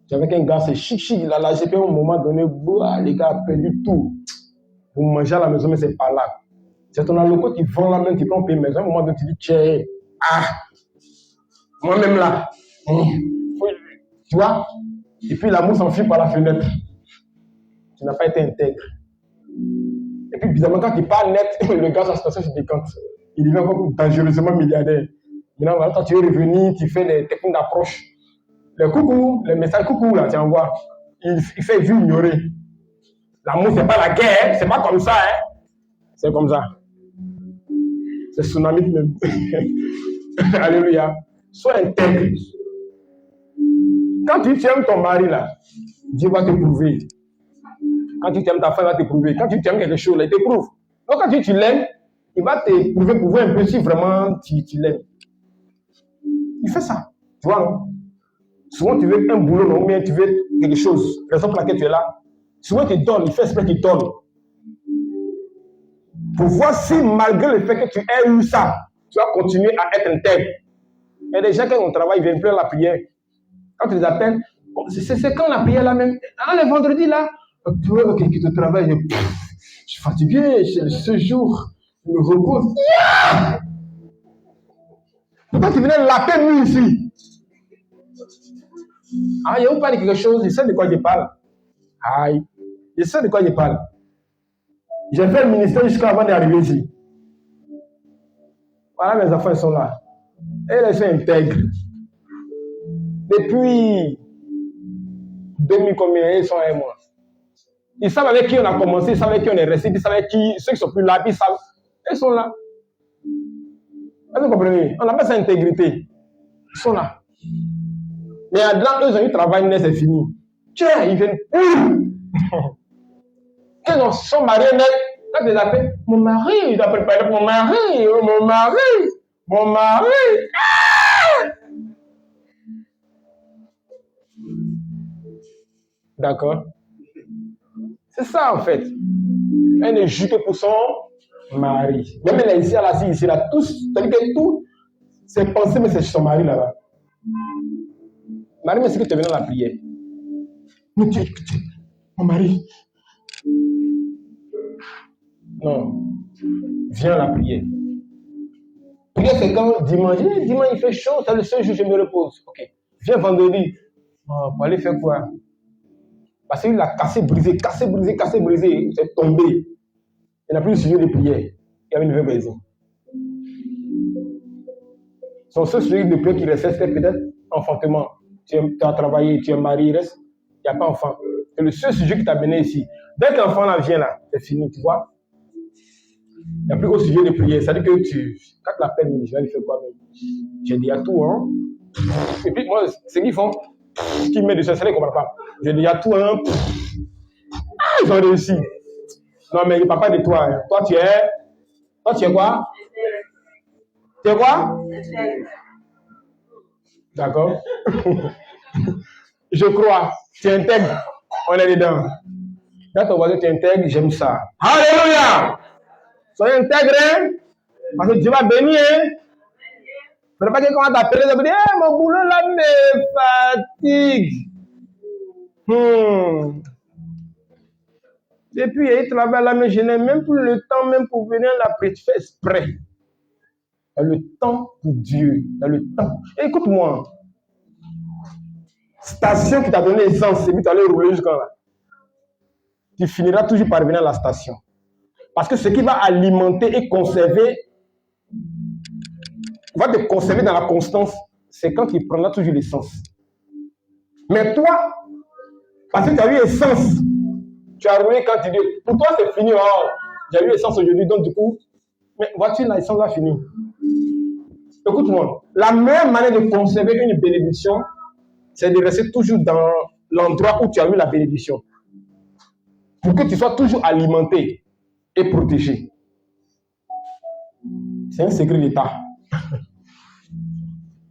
J'avais un gars, c'est chic, il a lâché, puis à un moment donné, les gars ont perdu tout. Vous mangez à la maison, mais c'est pas là. C'est ton alloco qui vend la main, qui prend payer maison. À un moment donné, tu dis, tiens, moi-même là, tu vois, et puis l'amour s'enfuit par la fenêtre. Tu n'as pas été intègre. Et puis bizarrement, quand il parle net, le gars, sa situation se décante. Il devient comme dangereusement milliardaire. Maintenant, voilà, quand tu es revenu, tu fais des techniques d'approche. Le coucou, le message coucou, là, tu envoies. Il fait vu ignorer. L'amour, c'est pas la guerre, c'est pas comme ça, hein. C'est comme ça. C'est tsunami même. Alléluia. Sois intègre. Quand tu aimes ton mari, là, Dieu va te prouver. Quand tu aimes ta femme, il va te prouver. Quand tu aimes quelque chose, là, il te prouve. Donc, quand tu l'aimes, il va te prouver pour voir un peu si vraiment tu l'aimes. Il fait ça. Tu vois, non? Souvent, tu veux un boulot, non? Ou bien tu veux quelque chose. Raison pour laquelle tu es là. Souvent, tu donnes. Il fait exprès qu'il donne. Pour voir si, malgré le fait que tu aies eu ça, tu vas continuer à être intègre. Il y a des gens qui ont travail, ils viennent plus à la prière. Quand tu les appelles, c'est quand la prière là même? Ah, le vendredi là, toi qui te travaille, je suis fatigué, ce jour, je me repose. Yeah! Pourquoi tu venais laper nous ici? Ah, il y a où pas de quelque chose, je sais de quoi je parle. Aïe, je sais de quoi je parle. J'ai fait le ministère jusqu'à avant d'arriver ici. Voilà, mes enfants, ils sont là. Et ils sont intègres. Depuis 2000 combien, ils sont avec moi. Ils savent avec qui on a commencé, ils savent avec qui on est resté, ils savent avec qui, ceux qui sont plus là, ils savent. Ils sont là. Vous comprenez? On appelle ça intégrité. Ils sont là. Mais là, eux ont eu travail, mais c'est fini. Tiens, ils viennent. Quand ils sont mariés, quand ils appellent, mon mari, ils appellent pas mon mari, oh, mon mari, mon mari. Ah! D'accord? C'est ça en fait. Elle est jupée pour son mari. Même elle est ici, elle est ici, là, tous, c'est-à-dire que tout, ses pensées, mais c'est son mari là-bas. Marie, mais c'est que tu es venu à la prière. Mais mon mari. Non. Viens à la prière. Prière, c'est quand dimanche. Dimanche, il fait chaud, c'est le seul jour où je me repose. Ok. Viens vendredi. Oh, pour aller faire quoi? Parce qu'il a cassé, brisé. C'est tombé. Il n'a plus de sujet de prière. Il y avait une nouvelle maison. Son seul sujet de prière qui restait, c'était peut-être enfantement. Tu as travaillé, tu es marié, il reste. Il n'y a pas d'enfant. C'est le seul sujet qui t'a mené ici. Dès que l'enfant là vient là, c'est fini, tu vois. Il n'y a plus autre sujet de prière. C'est-à-dire que quand la peine, je vais lui faire quoi même? J'ai dit à tout, hein. Et puis moi, ce qu'ils font, ce qu'ils mettent de ça, c'est qu'ils ne comprennent pas. J'ai dit à tout, hein. Ils ont réussi. Non, mais il ne parle pas de toi. Hein. Toi, tu es quoi? Tu es quoi? D'accord. Je crois. Tu es intègre. On est dedans. Quand ton voisin, tu es intègre, j'aime ça. Alléluia! Soyez intègre, hein? Parce que Dieu va bénir, hein? Il ne faut pas que quand on t'appelle, tu vas dire, hey, mon boulot là me fatigue. Et puis, il travaille là, mais je n'ai même plus le temps même pour venir à la prière. Tu fais exprès. Il y a le temps pour Dieu. Il y a le temps. Écoute-moi. Station qui t'a donné essence, c'est puis tu allais rouler jusqu'à là. Tu finiras toujours par revenir à la station. Parce que ce qui va alimenter et conserver, va te conserver dans la constance, c'est quand tu prendras toujours l'essence. Mais toi, parce que tu as eu essence, tu as roulé quand tu dis, pour toi c'est fini, oh, j'ai eu essence aujourd'hui, donc du coup, mais voiture, la essence va finir. Écoute-moi, la meilleure manière de conserver une bénédiction, c'est de rester toujours dans l'endroit où tu as eu la bénédiction. Pour que tu sois toujours alimenté et protégé. C'est un secret d'État.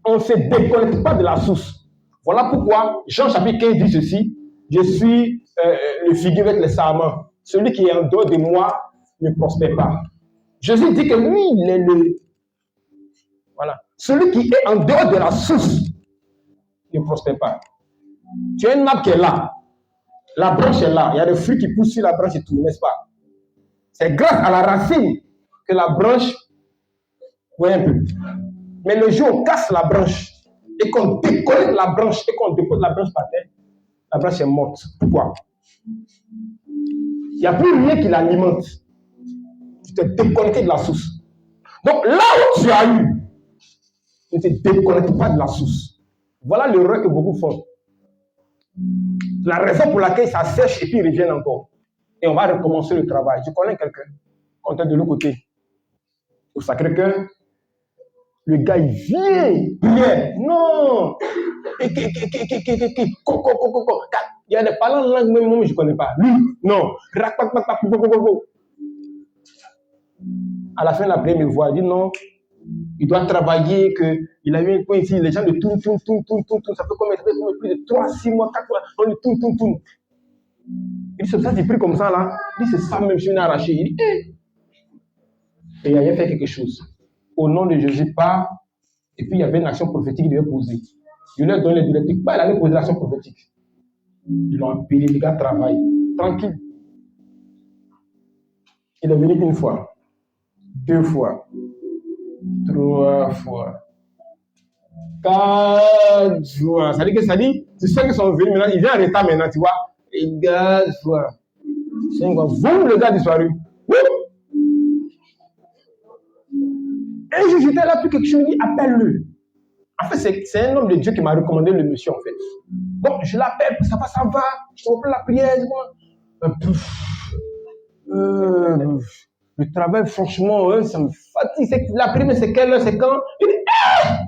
On ne se déconnecte pas de la source. Voilà pourquoi Jean chapitre 15 dit ceci. Je suis le figuier avec les sarments. Celui qui est en dehors de moi ne prospère pas. Jésus dit que lui, il est le... Voilà. Celui qui est en dehors de la source ne prospère pas. Tu as une nappe qui est là. La branche est là. Il y a des fruits qui poussent sur la branche et tout, n'est-ce pas? C'est grâce à la racine que la branche... Voyez un peu. Mais le jour où on casse la branche et qu'on déconnecte la branche et qu'on dépose la branche par terre, la branche est morte. Pourquoi? Il n'y a plus rien qui l'alimente. Tu t'es déconnecté de la source. Donc là où tu as eu, ne te déconnecte pas de la source. Voilà l'erreur que beaucoup font. La raison pour laquelle ça sèche et puis ils reviennent encore. Et on va recommencer le travail. Je connais quelqu'un, quand on est de l'autre côté, au Sacré-Cœur, le gars il vient. Non. Il y a des parlants de langue même moi je ne connais pas. Lui, non. À la fin de la prière, il me voit, il dit non. Il doit travailler, qu'il a eu un point ici, les gens de tournent, ça fait combien? Ça fait plus de 3, 6 mois, 4 mois, on le tourne. Il dit, c'est ça, j'ai pris comme ça là. Il dit, c'est ça même, je viens arracher. Il dit, et il a fait quelque chose. Au nom de Jésus, pas. Et puis il y avait une action prophétique qu'il devait poser. Je lui ai donné les directives, pas il allait poser l'action prophétique. Ils l'ont appelé, les gars travaillent. Tranquille. Il est venu une fois, 2 fois. 3 fois. 4 fois. Ça dit, tu sais qu'ils sont venus maintenant, ils viennent en retard maintenant, tu vois. Et 4 fois. 5 fois. Vous, le gars a disparu. Un jour, j'étais là, puis quelque chose me dit, appelle-le. En fait, c'est un homme de Dieu qui m'a recommandé le monsieur, en fait. Donc, je l'appelle, ça va, je reprends la prière, le travail, franchement, ça me fatigue. La prière, c'est quelle heure, c'est quand? Il dit, ah!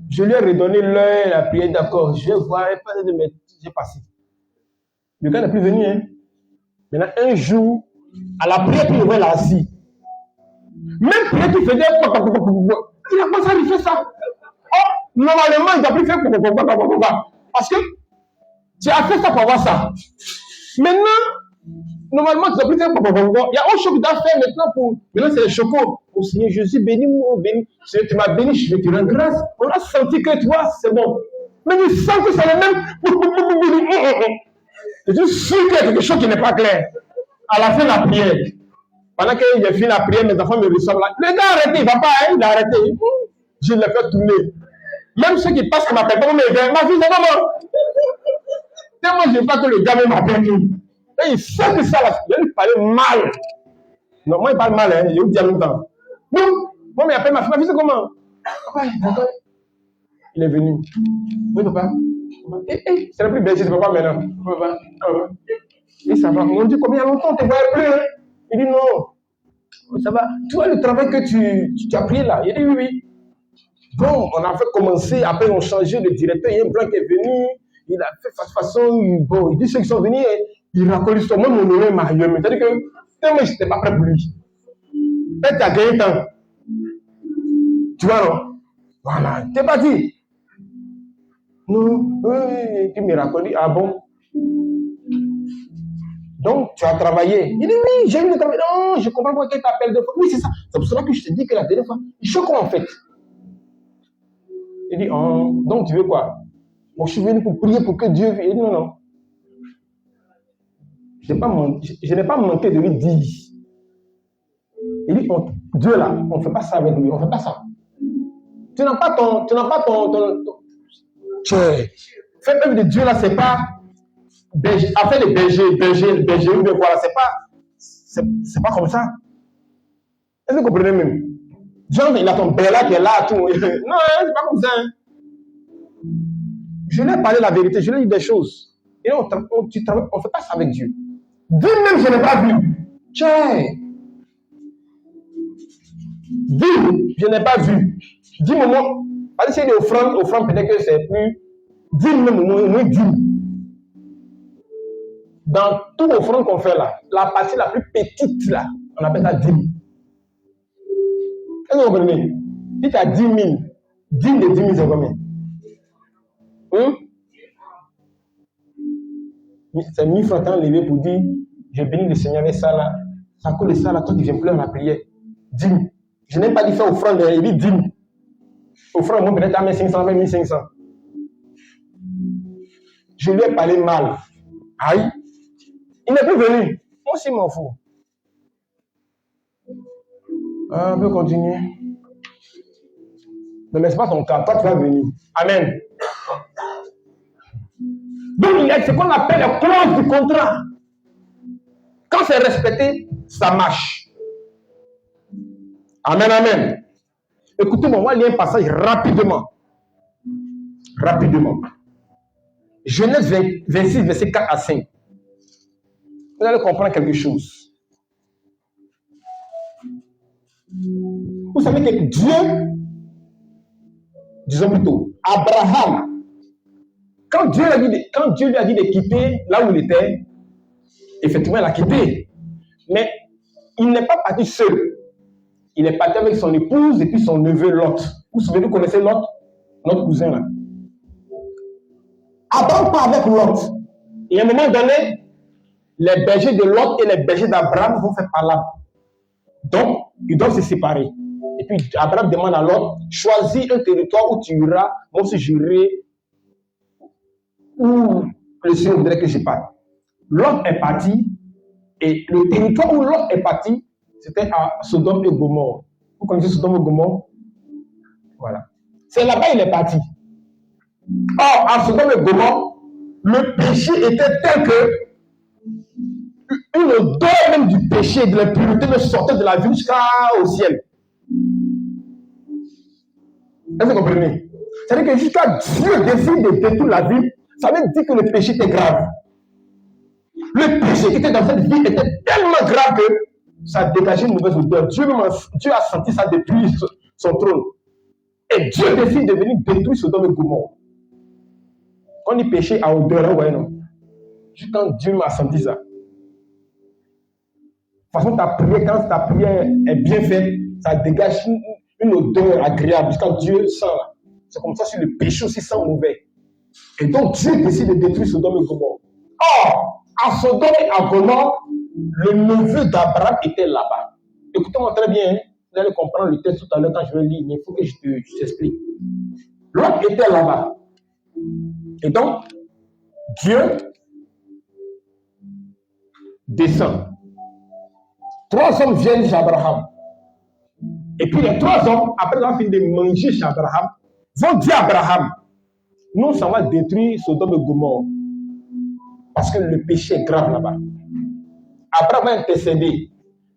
Je lui ai redonné l'heure, la prière, d'accord, je vais voir, j'ai passé. Le gars n'est plus venu, hein. Maintenant, un jour, à la prière, puis il va assis. Même prière, tu faisais, il a commencé à lui faire ça. Oh, normalement, il n'a plus fait parce que tu as fait ça pour avoir ça. Maintenant, Normalement, tu dois plus faire. Il y a autre chose que tu dois faire maintenant pour. Maintenant, c'est les chocos. Oh Seigneur Jésus, bénis-moi, bénis. Seigneur, tu m'as béni, je vais te rendre grâce. On a senti que toi, c'est bon. Mais il sent que c'est le même. Je suis sûr qu'il y a quelque chose qui n'est pas clair. À la fin de la prière, pendant que j'ai fini la prière, mes enfants me reçoivent là. Le gars a arrêté, il ne va pas, hein, il a arrêté. Je l'ai fait tourner. Même ceux qui passent ne m'appellent pas, mais ma fille, c'est comment? Tellement je ne veux pas que le gars m'appelle. Et il sait que ça, là, il lui parler mal. Non, moi, il parle mal, hein, je vous dis en même temps. Non, moi, mais appelle ma fille, c'est comment? Papa, d'accord. Il est venu. Oui, papa. C'est le plus belge, c'est papa maintenant. Papa. Et ça va. On dit combien longtemps tu ne voyais plus, hein? Il dit non. Ça va. Tu vois le travail que tu as pris là? Il dit oui, oui. Bon, on a fait commencer, après on a changé de directeur, il y a un blanc qui est venu, il a fait façon, bon, il dit ceux qui sont venus, il raconte l'histoire, moi mon nom est Mario, mais c'est-à-dire que, moi je n'étais pas prêt pour lui. Peut-être tu as gagné temps. Tu vois, non? Voilà, tu n'es pas dit. Non, oui, il me raconte, ah bon? Donc, tu as travaillé. Il dit, oui, j'ai eu le travail. Non, je comprends pourquoi tu t'appelles deux fois. Oui, c'est ça. C'est pour cela que je te dis que la dernière fois, je sais comment en fait. Il dit, oh, donc tu veux quoi? Bon, je suis venu pour prier pour que Dieu... Il dit, non, non. Je n'ai pas manqué de lui dire. Il dit, Dieu là, on ne fait pas ça avec lui, on ne fait pas ça. Tu n'as pas ton... Faire œuvre de Dieu là, c'est pas... Affaire de berger, ou de quoi là, c'est pas comme ça. Est-ce que vous comprenez même? Genre, il a ton père là qui est là, tout. Non, c'est pas comme ça. Hein. Je lui ai parlé la vérité, je lui ai dit des choses. Et on ne fait pas ça avec Dieu. Dieu même, je n'ai pas vu. Tiens. Dieu, je n'ai pas vu. 10 moments, pas si c'est des offrandes, peut-être que c'est plus. 10 même, moins 10. Dans toute offrande qu'on fait là, la partie la plus petite là, on appelle ça 10. Est-ce que vous comprenez? Si tu as 10 000, 10 de 10 000, c'est combien? C'est 1000 francs levé pour dire, je bénis le Seigneur avec ça là. Ça coule ça là, toi tu viens pleurer la prière. 10 000. Je n'ai pas dit faire offrande, il dit 10 000. Offrande, moi peut-être à 1500, 1500. Je lui ai parlé mal. Aïe. Il n'est plus venu. Moi aussi, m'en fous. On peut continuer. Mais ce n'est pas ton cas. Toi, tu vas venir. Amen. Donc, il y a ce qu'on appelle la clause du contrat. Quand c'est respecté, ça marche. Amen, amen. Écoutez-moi, moi, il y a un passage rapidement. Rapidement. Genèse 26, verset 4 à 5. Vous allez comprendre quelque chose. Vous savez que Dieu, disons plutôt, Abraham, quand Dieu lui a dit de quitter là où il était, effectivement, il a quitté. Mais il n'est pas parti seul. Il est parti avec son épouse et puis son neveu Lot. Vous connaissez Lot? Notre cousin là. Abraham part avec Lot. Et à un moment donné, les bergers de Lot et les bergers d'Abraham vont faire palabre. Donc, ils doivent se séparer. Et puis, Abraham demande à Lot, choisis un territoire où tu iras, moi aussi j'irai où le Seigneur voudrait que je parte. Lot est parti, et le territoire où Lot est parti, c'était à Sodome et Gomorrhe. Vous connaissez Sodome et Gomorrhe? Voilà. C'est là-bas qu'il est parti. Or, à Sodome et Gomorrhe, le péché était tel que une odeur même du péché, de l'impureté ne sortait de la ville jusqu'au ciel. Est-ce que vous comprenez? C'est-à-dire que jusqu'à Dieu décide de détruire la ville, ça veut dire que le péché était grave. Le péché qui était dans cette ville était tellement grave que ça dégageait une mauvaise odeur. Dieu a senti ça détruire son trône. Et Dieu décide de venir détruire Sodome et Gomorrhe. On dit péché à odeur, hein, ouais, non? Juste quand Dieu m'a senti ça. De toute façon, quand ta prière est bien faite, ça dégage une odeur agréable jusqu'à Dieu sent là. C'est comme ça sur le péché aussi sent mauvais. Et donc Dieu décide de détruire Sodome et Gomorrhe. Or, à Sodome et à Gomorrhe, Le neveu d'Abraham était là-bas. Écoutez-moi très bien, hein. Vous allez comprendre le texte tout à l'heure quand je vais lire, mais il faut que je t'explique. Lot était là-bas. Et donc, Dieu descend. 3 hommes viennent chez Abraham. Et puis les 3 hommes, après avoir fini de manger chez Abraham, vont dire à Abraham, nous, ça va détruire Sodome et Gomorrhe. Parce que le péché est grave là-bas. Abraham va intercéder.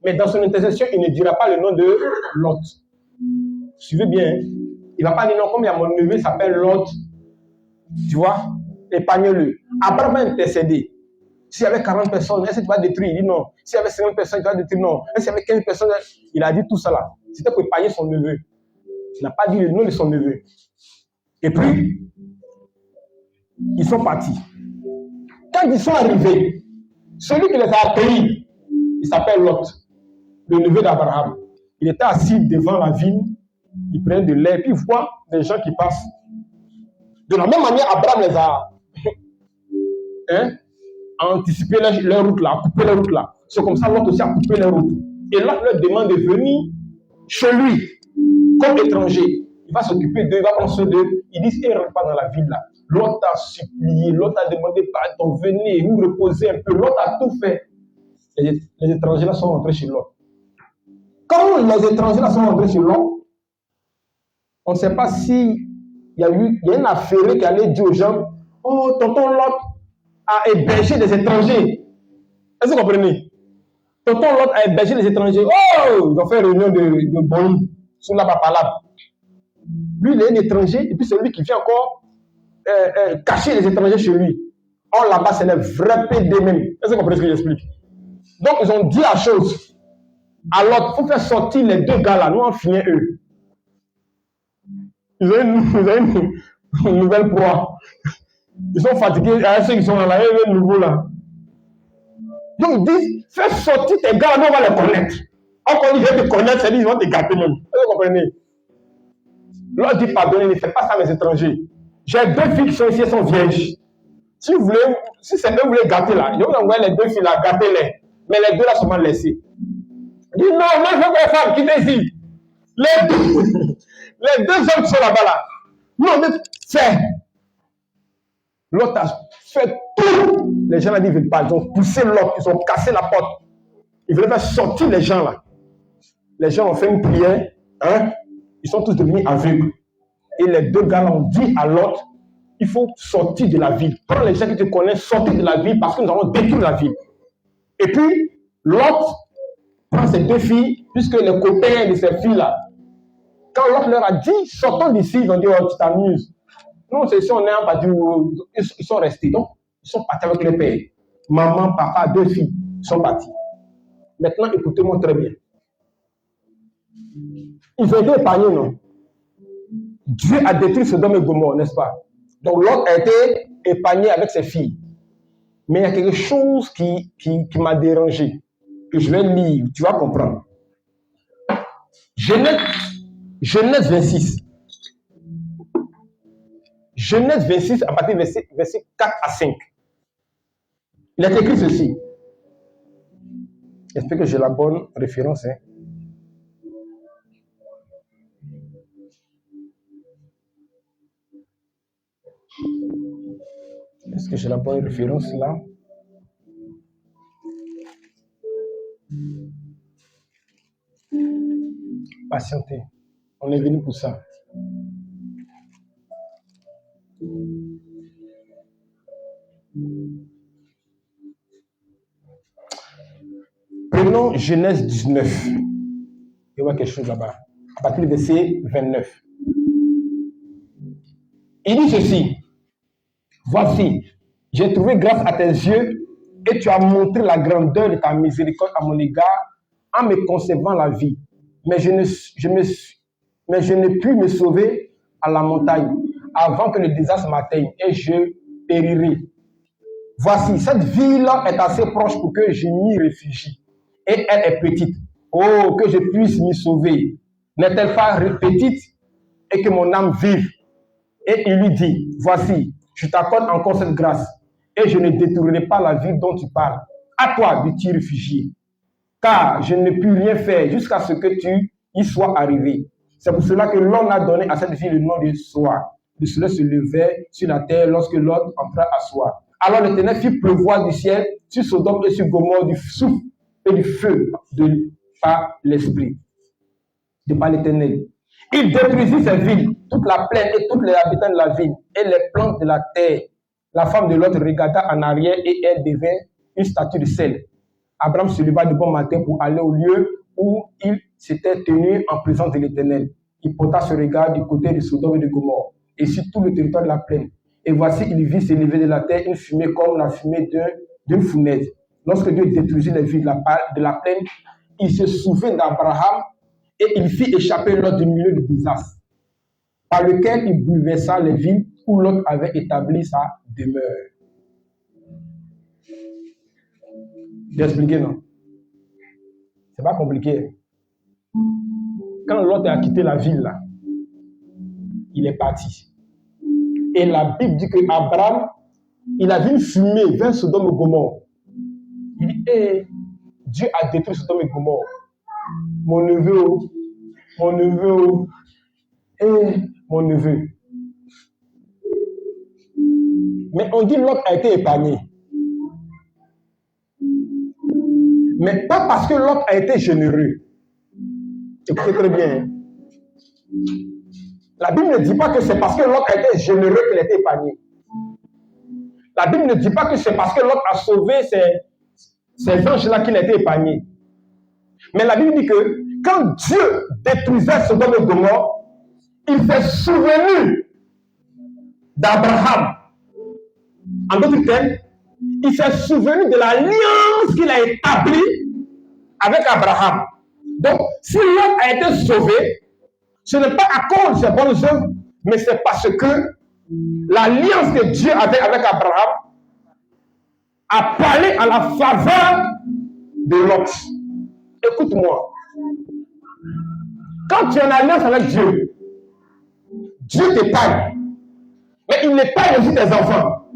Mais dans son intercession, il ne dira pas le nom de Lot. Suivez bien. Hein? Il ne va pas dire non, comme il y a mon neveu, il s'appelle Lot. Tu vois? Épargne-le. Abraham va intercéder. S'il y avait 40 personnes, est-ce que tu vas détruire? Il dit non. S'il y avait 50 personnes, tu vas détruire? Non. Est-ce qu'il y avait 15 personnes? Il a dit tout ça là. C'était pour épargner son neveu. Il n'a pas dit le nom de son neveu. Et puis, ils sont partis. Quand ils sont arrivés, celui qui les a accueillis, il s'appelle Lot, le neveu d'Abraham. Il était assis devant la ville, il prenait de l'air, puis il voit des gens qui passent. De la même manière, Abraham les a anticipé leur route là, coupé leur route là. C'est comme ça, Lot aussi a coupé leur route. Et Lot leur demande de venir chez lui, comme étranger. Il va s'occuper d'eux, il va prendre soin d'eux. Ils disent, ne rentre pas dans la ville là. Lot a supplié, Lot a demandé pardon, venez, vous reposez un peu. Lot a tout fait. Les étrangers là sont rentrés chez Lot. Quand les étrangers là sont rentrés chez Lot, on ne sait pas si il y a une affaire qui allait dire aux gens, oh, tonton Lot a hébergé des étrangers. Est-ce que vous comprenez? Tonton Lot a hébergé des étrangers. Oh, ils ont fait réunion de bonne sur la papalab. Lui, il est un étranger, et puis c'est lui qui vient encore cacher les étrangers chez lui. Or, là-bas, c'est les vrais PD même. Est-ce que vous comprenez ce que j'explique? Donc, ils ont dit la chose. Alors, il faut faire sortir les 2 gars là, nous en finir eux. Ils ont une nouvelle proie. Ils sont fatigués, ceux qui sont là, il y a un nouveau là. Donc, ils disent, fais sortir tes gars, nous on va les connaître. Encore ils viennent te connaître, c'est-à-dire ils vont te gâter même. Est-ce que vous comprenez? Leur dit, pardonnez, ne faites pas ça mes étrangers. J'ai 2 filles qui sont ici, elles sont vierges. Si vous voulez, si c'est eux vous voulez gâter là, je vous envoie les 2 filles là, gâtez-les. Mais les 2 là sont mal laissés. Il dit, non, moi je veux que les femmes quittent ici. Les 2 hommes qui sont là-bas là. Non, mais fait. L'autre a fait tout. Les gens là ne veulent pas. Ils ont poussé l'autre, ils ont cassé la porte. Ils voulaient faire sortir les gens là. Les gens ont fait une prière. Hein? Ils sont tous devenus aveugles. Et les 2 gars là ont dit à l'autre, il faut sortir de la ville. Prends les gens qui te connaissent, sortir de la ville parce que nous allons détruire la ville. Et puis, l'autre prend ses 2 filles, puisque les copains de ces filles-là, quand l'autre leur a dit, sortons d'ici, ils ont dit, oh, tu t'amuses. Nous, c'est si on est en partie, ils sont restés. Donc, ils sont partis avec les pères. Maman, papa, 2 filles sont partis. Maintenant, écoutez-moi très bien. Ils ont été épargnés, non? Dieu a détruit Sodome et Gomorrhe, n'est-ce pas? Donc, l'autre a été épargné avec ses filles. Mais il y a quelque chose qui m'a dérangé, que je vais lire, tu vas comprendre. Genèse 26. Genèse 26, à partir du verset 4 à 5. Il a écrit ceci. J'espère que j'ai la bonne référence. Hein. Est-ce que j'ai la bonne référence là? Patientez. On est venu pour ça. Prenons Genèse 19. Il y a quelque chose là-bas. À partir du verset 29. Il dit ceci. Voici, j'ai trouvé grâce à tes yeux et tu as montré la grandeur de ta miséricorde à mon égard en me conservant la vie. Mais je n'ai pu me sauver à la montagne avant que le désastre m'atteigne et je périrai. Voici, cette ville est assez proche pour que je m'y réfugie et elle est petite. Oh, que je puisse m'y sauver. N'est-elle pas petite et que mon âme vive? Et il lui dit, voici, je t'accorde encore cette grâce et je ne détournerai pas la vie dont tu parles. À toi de t'y réfugier, car je ne puis rien faire jusqu'à ce que tu y sois arrivé. C'est pour cela que l'homme a donné à cette ville le nom de Soar. Le soleil se levait sur la terre lorsque l'autre entra à Soar. Alors l'Éternel fit pleuvoir du ciel sur Sodome et sur Gomorrhe du souffle et du feu par l'Esprit, de par l'Éternel. Il détruisit ces villes, toute la plaine et tous les habitants de la ville et les plantes de la terre. La femme de l'autre regarda en arrière et elle devint une statue de sel. Abraham se leva de bon matin pour aller au lieu où il s'était tenu en présence de l'Éternel. Il porta ce regard du côté de Sodome et de Gomorrhe et sur tout le territoire de la plaine. Et voici, il vit s'élever de la terre une fumée comme la fumée d'une fournaise. Lorsque Dieu détruisit les villes de la plaine, il se souvint d'Abraham et il fit échapper Lot du milieu du désastre, par lequel il bouleversa les villes où Lot avait établi sa demeure. J'ai expliqué, non? C'est pas compliqué. Quand Lot a quitté la ville, là, il est parti. Et la Bible dit qu'Abraham, il a vu une fumée vers Sodome et Gomorrhe. Il dit, hey, Dieu a détruit Sodome et Gomorrhe. Mon neveu, mon neveu. Mais on dit Lot a été épargné. Mais pas parce que Lot a été généreux. Écoutez très bien. La Bible ne dit pas que c'est parce que Lot a été généreux qu'il a été épargné. La Bible ne dit pas que c'est parce que Lot a sauvé ces anges-là qu'il a été épargné. Mais la Bible dit que quand Dieu détruisait Sodome et Gomorrhe, il s'est souvenu d'Abraham. En d'autres termes, il s'est souvenu de l'alliance qu'il a établie avec Abraham. Donc, si l'homme a été sauvé, ce n'est pas à cause de ses bonnes œuvres, mais c'est parce que l'alliance que Dieu avait avec Abraham a parlé à la faveur de Lot. Écoute-moi. Quand tu es en alliance avec Dieu, Dieu t'épargne. Mais il épargne aussi tes enfants.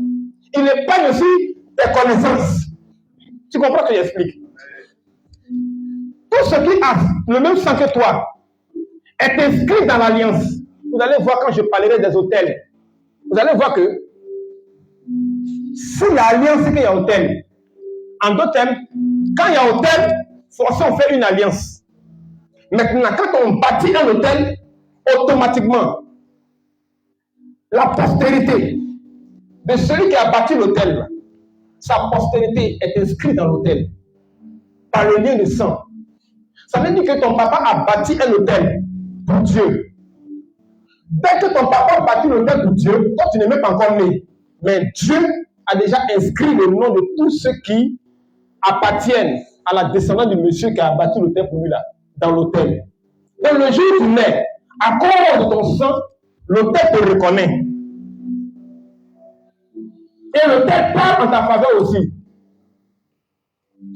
Il épargne aussi tes connaissances. Tu comprends ce que j'explique? Tout ce qui a le même sang que toi est inscrit dans l'alliance. Vous allez voir quand je parlerai des hôtels. Vous allez voir que si l'alliance, c'est qu'il y a hôtel. En d'autres termes, quand il y a hôtel, forcément on fait une alliance. Maintenant, quand on bâtit un hôtel, automatiquement, la postérité de celui qui a bâti l'hôtel, sa postérité est inscrite dans l'hôtel par le lien de sang. Ça veut dire que ton papa a bâti un hôtel pour Dieu. Dès que ton papa a bâti l'hôtel pour Dieu, toi tu n'es même pas encore né. Mais Dieu a déjà inscrit le nom de tous ceux qui appartiennent à la descendance du monsieur qui a bâti l'hôtel pour lui là, dans l'hôtel. Donc le jour où tu nais, à cause de ton sang, l'hôtel te reconnaît. Et l'hôtel parle en ta faveur aussi.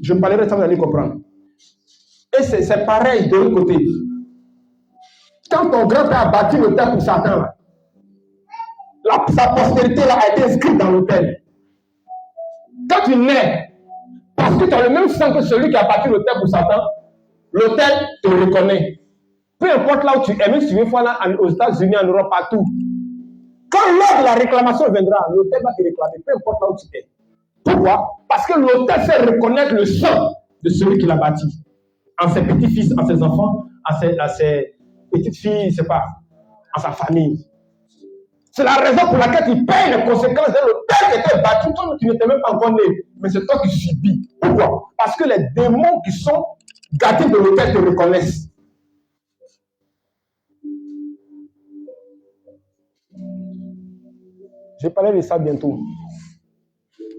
Je parlerai de ça, vous allez comprendre. Et c'est pareil de l'autre côté. Quand ton grand-père a bâti l'hôtel pour Satan, sa postérité là, a été inscrite dans l'hôtel. Quand tu nais, parce que tu as le même sang que celui qui a bâti l'hôtel pour Satan, l'hôtel te reconnaît. Peu importe là où tu es, même si tu veux voir là aux États-Unis, en Europe, partout. Quand l'heure de la réclamation viendra, l'hôtel va te réclamer, peu importe là où tu es. Pourquoi? Parce que l'hôtel fait reconnaître le sang de celui qui l'a bâti. En ses petits-fils, en ses enfants, à ses petites-filles, je ne sais pas, en sa famille. C'est la raison pour laquelle tu payes les conséquences de l'hôtel qui était bâti, toi tu n'étais même pas encore né. Mais c'est toi qui subis. Pourquoi? Parce que les démons qui sont gâtés de l'hôtel te reconnaissent. Je vais parler de ça bientôt.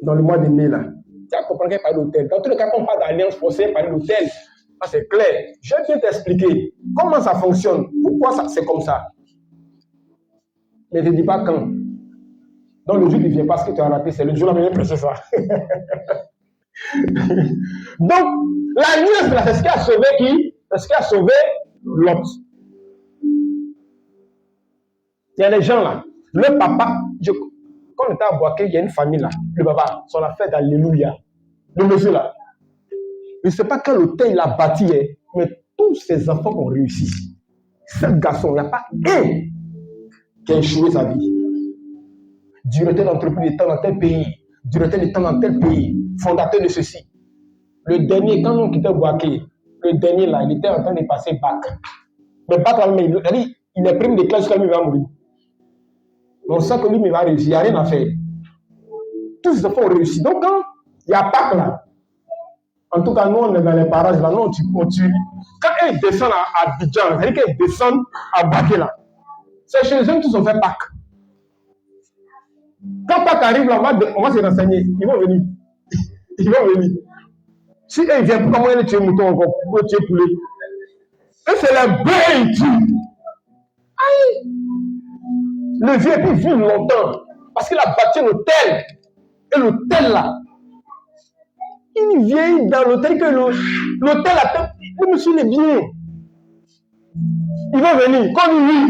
Dans le mois de mai, là. Tu vas comprendre qu'il n'y a pas d'hôtel. Dans tous les cas, quand on parle d'alliance forcée par l'hôtel, ça c'est clair. Je vais bien t'expliquer comment ça fonctionne. Pourquoi c'est comme ça. Mais je ne dis pas quand. Donc le jour qui vient, parce que tu as raté, c'est le jour-là, mais c'est ça. Donc, l'alliance, c'est ce qui a sauvé qui? C'est ce qui a sauvé Lot. Il y a des gens là. Le papa, quand on était à Boaké, il y a une famille là. Le papa, son affaire d'Alléluia. le monsieur là. Je ne sais pas quel hôtel il a bâti, hein, mais tous ses enfants ont réussi. Ce garçon, il n'y a pas un qui a échoué sa vie. Directeur d'entreprise étant dans tel pays, directeur étant dans tel pays, fondateur de ceci. Le dernier, quand on quittait Boaké, le dernier là, il était en train de passer bac. Mais bac là, il est prime de classe jusqu'à lui, il va mourir. On sait que lui, il va réussir, il n'y a rien à faire. Tous ces enfants ont réussi. Donc, quand il y a bac là, en tout cas, nous, on est dans les parages là, nous, on tue. Quand ils descendent à Abidjan, c'est-à-dire qu'ils descendent à Baké là, c'est chez eux tous ont fait Pâques. Quand Pâques arrive là, on va se renseigner. Ils vont venir. Ils vont venir. Si eux, ils viennent, pourquoi moi, ils tuent mouton encore, pour tuer poulet? Eux, c'est les bœufs, ils tuent. Aïe! Le vieux, puis, vit longtemps. Parce qu'il a bâti un hôtel. Et l'hôtel là, il vieillit dans l'hôtel que l'hôtel a le monsieur est bien. Il va venir. Comme lui,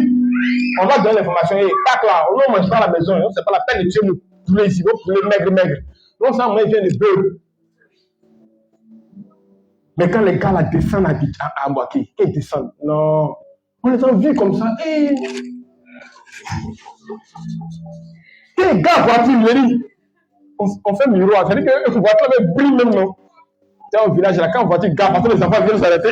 on va donner l'information. Et tac là, on ne mange pas à la maison. C'est pas la peine de tuer le poulet ici. Le poulet maigre. Donc ça, moi, il vient de beurre. Mais quand les gars là descendent à Boaké, ils descendent. Non. On les a vus comme ça. Et les gars, voiture, on fait miroir. C'est-à-dire que la voiture brille même, non? C'est au village là, quand la voiture gare, parce que les enfants viennent s'arrêter.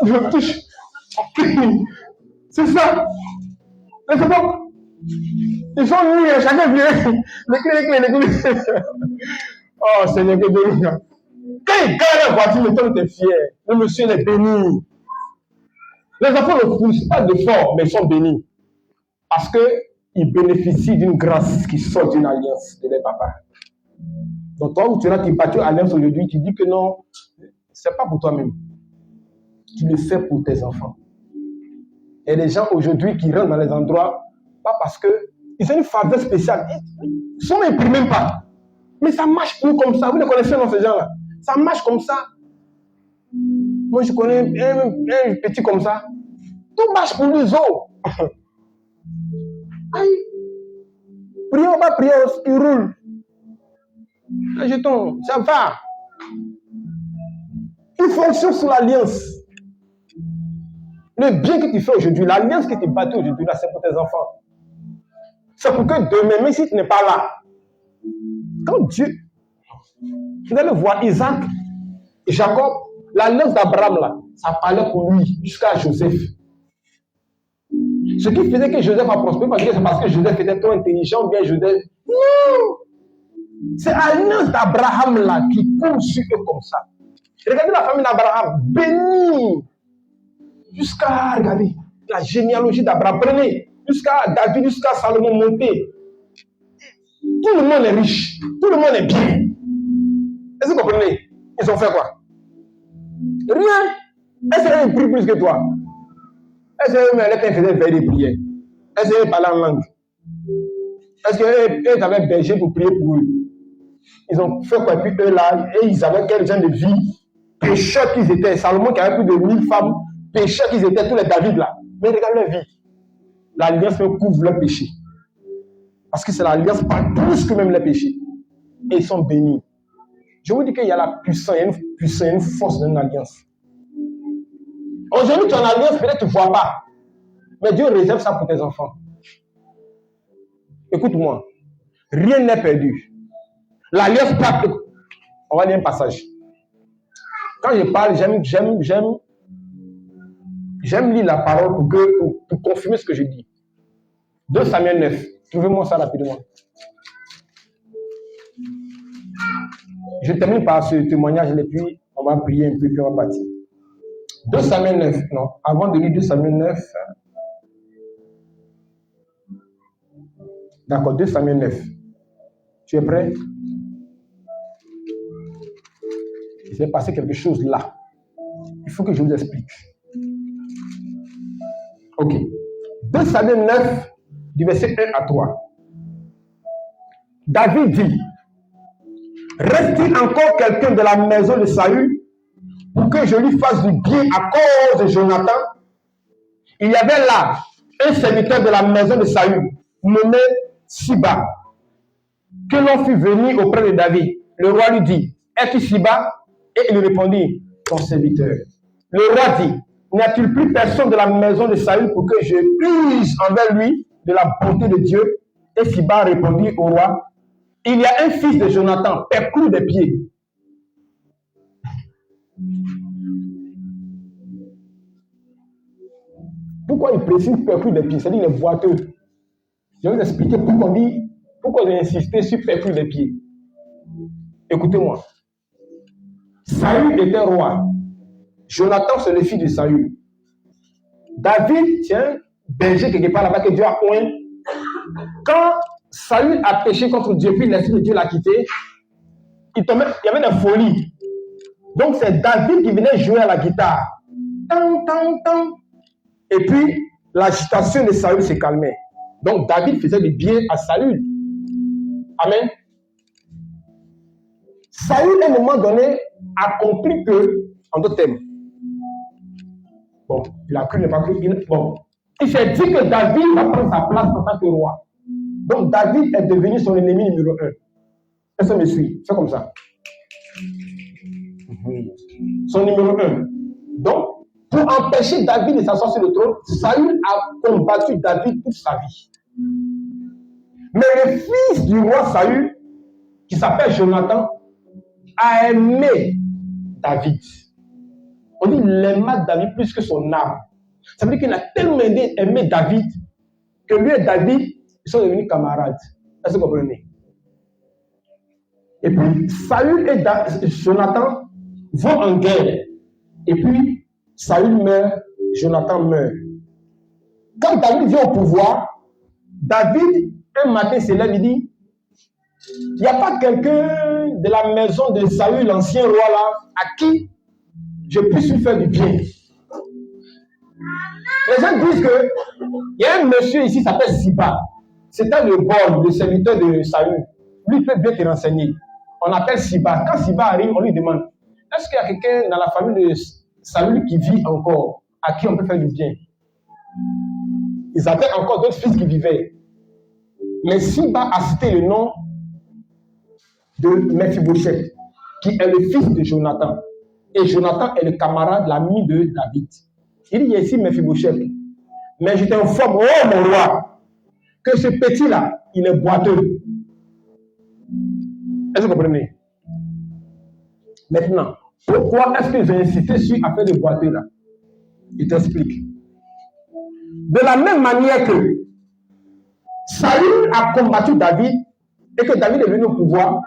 Je touche. C'est ça. Les enfants, ils sont nuits, chacun vient. Les clés. Oh, Seigneur, que de nous. Quand ils gardent la voiture, le temps était fier. Le monsieur est béni. Les enfants ne poussent pas d'efforts, mais ils sont bénis. Parce qu'ils bénéficient d'une grâce qui sort d'une alliance de leur papa. Donc toi, où tu as bâti alliance aujourd'hui, tu dis que non, c'est pas pour toi-même. Tu le fais pour tes enfants. Et les gens aujourd'hui qui rentrent dans les endroits, pas parce qu'ils ont une faveur spéciale. Ils sont imprimés même pas. Mais ça marche pour comme ça. Vous les connaissez dans ces gens-là. Ça marche comme ça. Moi, je connais un petit comme ça. Tout marche pour les autres. Aïe. Prions, pas prions, il roule. Un jeton, ça va. Il fonctionne sous l'alliance. Le bien que tu fais aujourd'hui, l'alliance que tu bâtis aujourd'hui, là, c'est pour tes enfants. C'est pour que demain, même si tu n'es pas là, quand Dieu, vous allez voir Isaac et Jacob, l'alliance d'Abraham, là, ça parlait pour lui jusqu'à Joseph. Ce qui faisait que Joseph a prospéré, c'est parce que Joseph était trop intelligent, bien Joseph. Non! C'est l'alliance d'Abraham là qui coule sur eux comme ça. Regardez la famille d'Abraham, bénie. Jusqu'à, regardez, la généalogie d'Abraham. Prenez, jusqu'à David, jusqu'à Salomon monté. Tout le monde est riche. Tout le monde est bien. Est-ce que vous comprenez? Ils ont fait quoi? Rien. Est-ce qu'ils prient plus que toi? Est-ce qu'eux faisaient veiller des prières? Est-ce qu'ils parlaient en langue? Est-ce qu'eux avaient berger pour prier pour eux? Ils ont fait quoi? Et puis eux là, et ils avaient quel genre de vie? Pécheurs qu'ils étaient. Salomon qui avait plus de 1000 femmes, pécheurs qu'ils étaient, tous les David là. Mais regarde leur vie. L'alliance couvre leur péché. Parce que c'est l'alliance par plus que même les péchés. Et ils sont bénis. Je vous dis qu'il y a la puissance, il y a une puissance, il y a une force dans une alliance. Aujourd'hui, ton alliance, peut-être tu ne vois pas. Mais Dieu réserve ça pour tes enfants. Écoute-moi. Rien n'est perdu. L'alliance pratique. On va lire un passage. Quand je parle, j'aime lire la parole pour confirmer ce que je dis. 2 Samuel 9. Trouvez-moi ça rapidement. Je termine par ce témoignage et puis on va prier un peu puis on va partir. 2 Samuel 9. Non, avant de lire 2 Samuel 9. D'accord, 2 Samuel 9. Tu es prêt? Il s'est passé quelque chose là. Il faut que je vous explique. Ok. 2 Samuel 9, du verset 1 à 3. David dit, reste-t-il encore quelqu'un de la maison de Saül pour que je lui fasse du bien à cause de Jonathan? Il y avait là un serviteur de la maison de Saül nommé Siba, que l'on fit venir auprès de David. Le roi lui dit, es-tu Siba? Et il répondit, ton serviteur. Le roi dit, n'y a-t-il plus personne de la maison de Saül pour que je use envers lui de la bonté de Dieu? Et Siba répondit au roi, il y a un fils de Jonathan, perclus des pieds. Pourquoi il précise perclus des pieds? C'est-à-dire les boiteux. Je vais vous expliquer pourquoi j'ai insisté sur perclus des pieds. Écoutez-moi. Saül était roi. Jonathan, c'est le fils de Saül. David, tiens, berger quelque part là-bas que Dieu a oint. Quand Saül a péché contre Dieu, puis l'esprit de Dieu l'a quitté, il y avait une folie. Donc c'est David qui venait jouer à la guitare. Tant, tant, tant. Et puis l'agitation de Saül se calmait. Donc David faisait du bien à Saül. Amen. Saül, à un moment donné, a compris que, en d'autres termes, bon, il a cru, il n'a pas cru. Bon, il s'est dit que David va prendre sa place en tant que roi. Donc David est devenu son ennemi numéro 1. Est-ce que me suit? C'est comme ça. Son numéro 1. Donc, pour empêcher David de s'asseoir sur le trône, Saül a combattu David toute sa vie. Mais le fils du roi Saül, qui s'appelle Jonathan, a aimé David. On dit qu'il aima David plus que son âme. Ça veut dire qu'il a tellement aimé David que lui et David, ils sont devenus camarades. Est-ce que vous comprenez? Et puis, Saül et Jonathan vont en guerre. Et puis, Saül meurt, Jonathan meurt. Quand David vient au pouvoir, David, un matin, se lève et dit, il n'y a pas quelqu'un de la maison de Saül, l'ancien roi là, à qui je puisse lui faire du bien. Les gens disent que il y a un monsieur ici qui s'appelle Siba. C'était le bon, le serviteur de Saül. Lui peut bien te renseigner. On appelle Siba. Quand Siba arrive, on lui demande, est-ce qu'il y a quelqu'un dans la famille de Saül qui vit encore, à qui on peut faire du bien? Ils avaient encore d'autres fils qui vivaient. Mais Siba a cité le nom de Mephibosheth, qui est le fils de Jonathan. Et Jonathan est le camarade, l'ami de David. Il dit, il y a ici Mephibosheth. Mais je t'informe, oh mon roi, que ce petit-là, il est boiteux. Est-ce que vous comprenez? Maintenant, pourquoi est-ce que j'ai insisté sur l'affaire de boiteux là? Il t'explique. De la même manière que Saül a combattu David et que David est venu au pouvoir,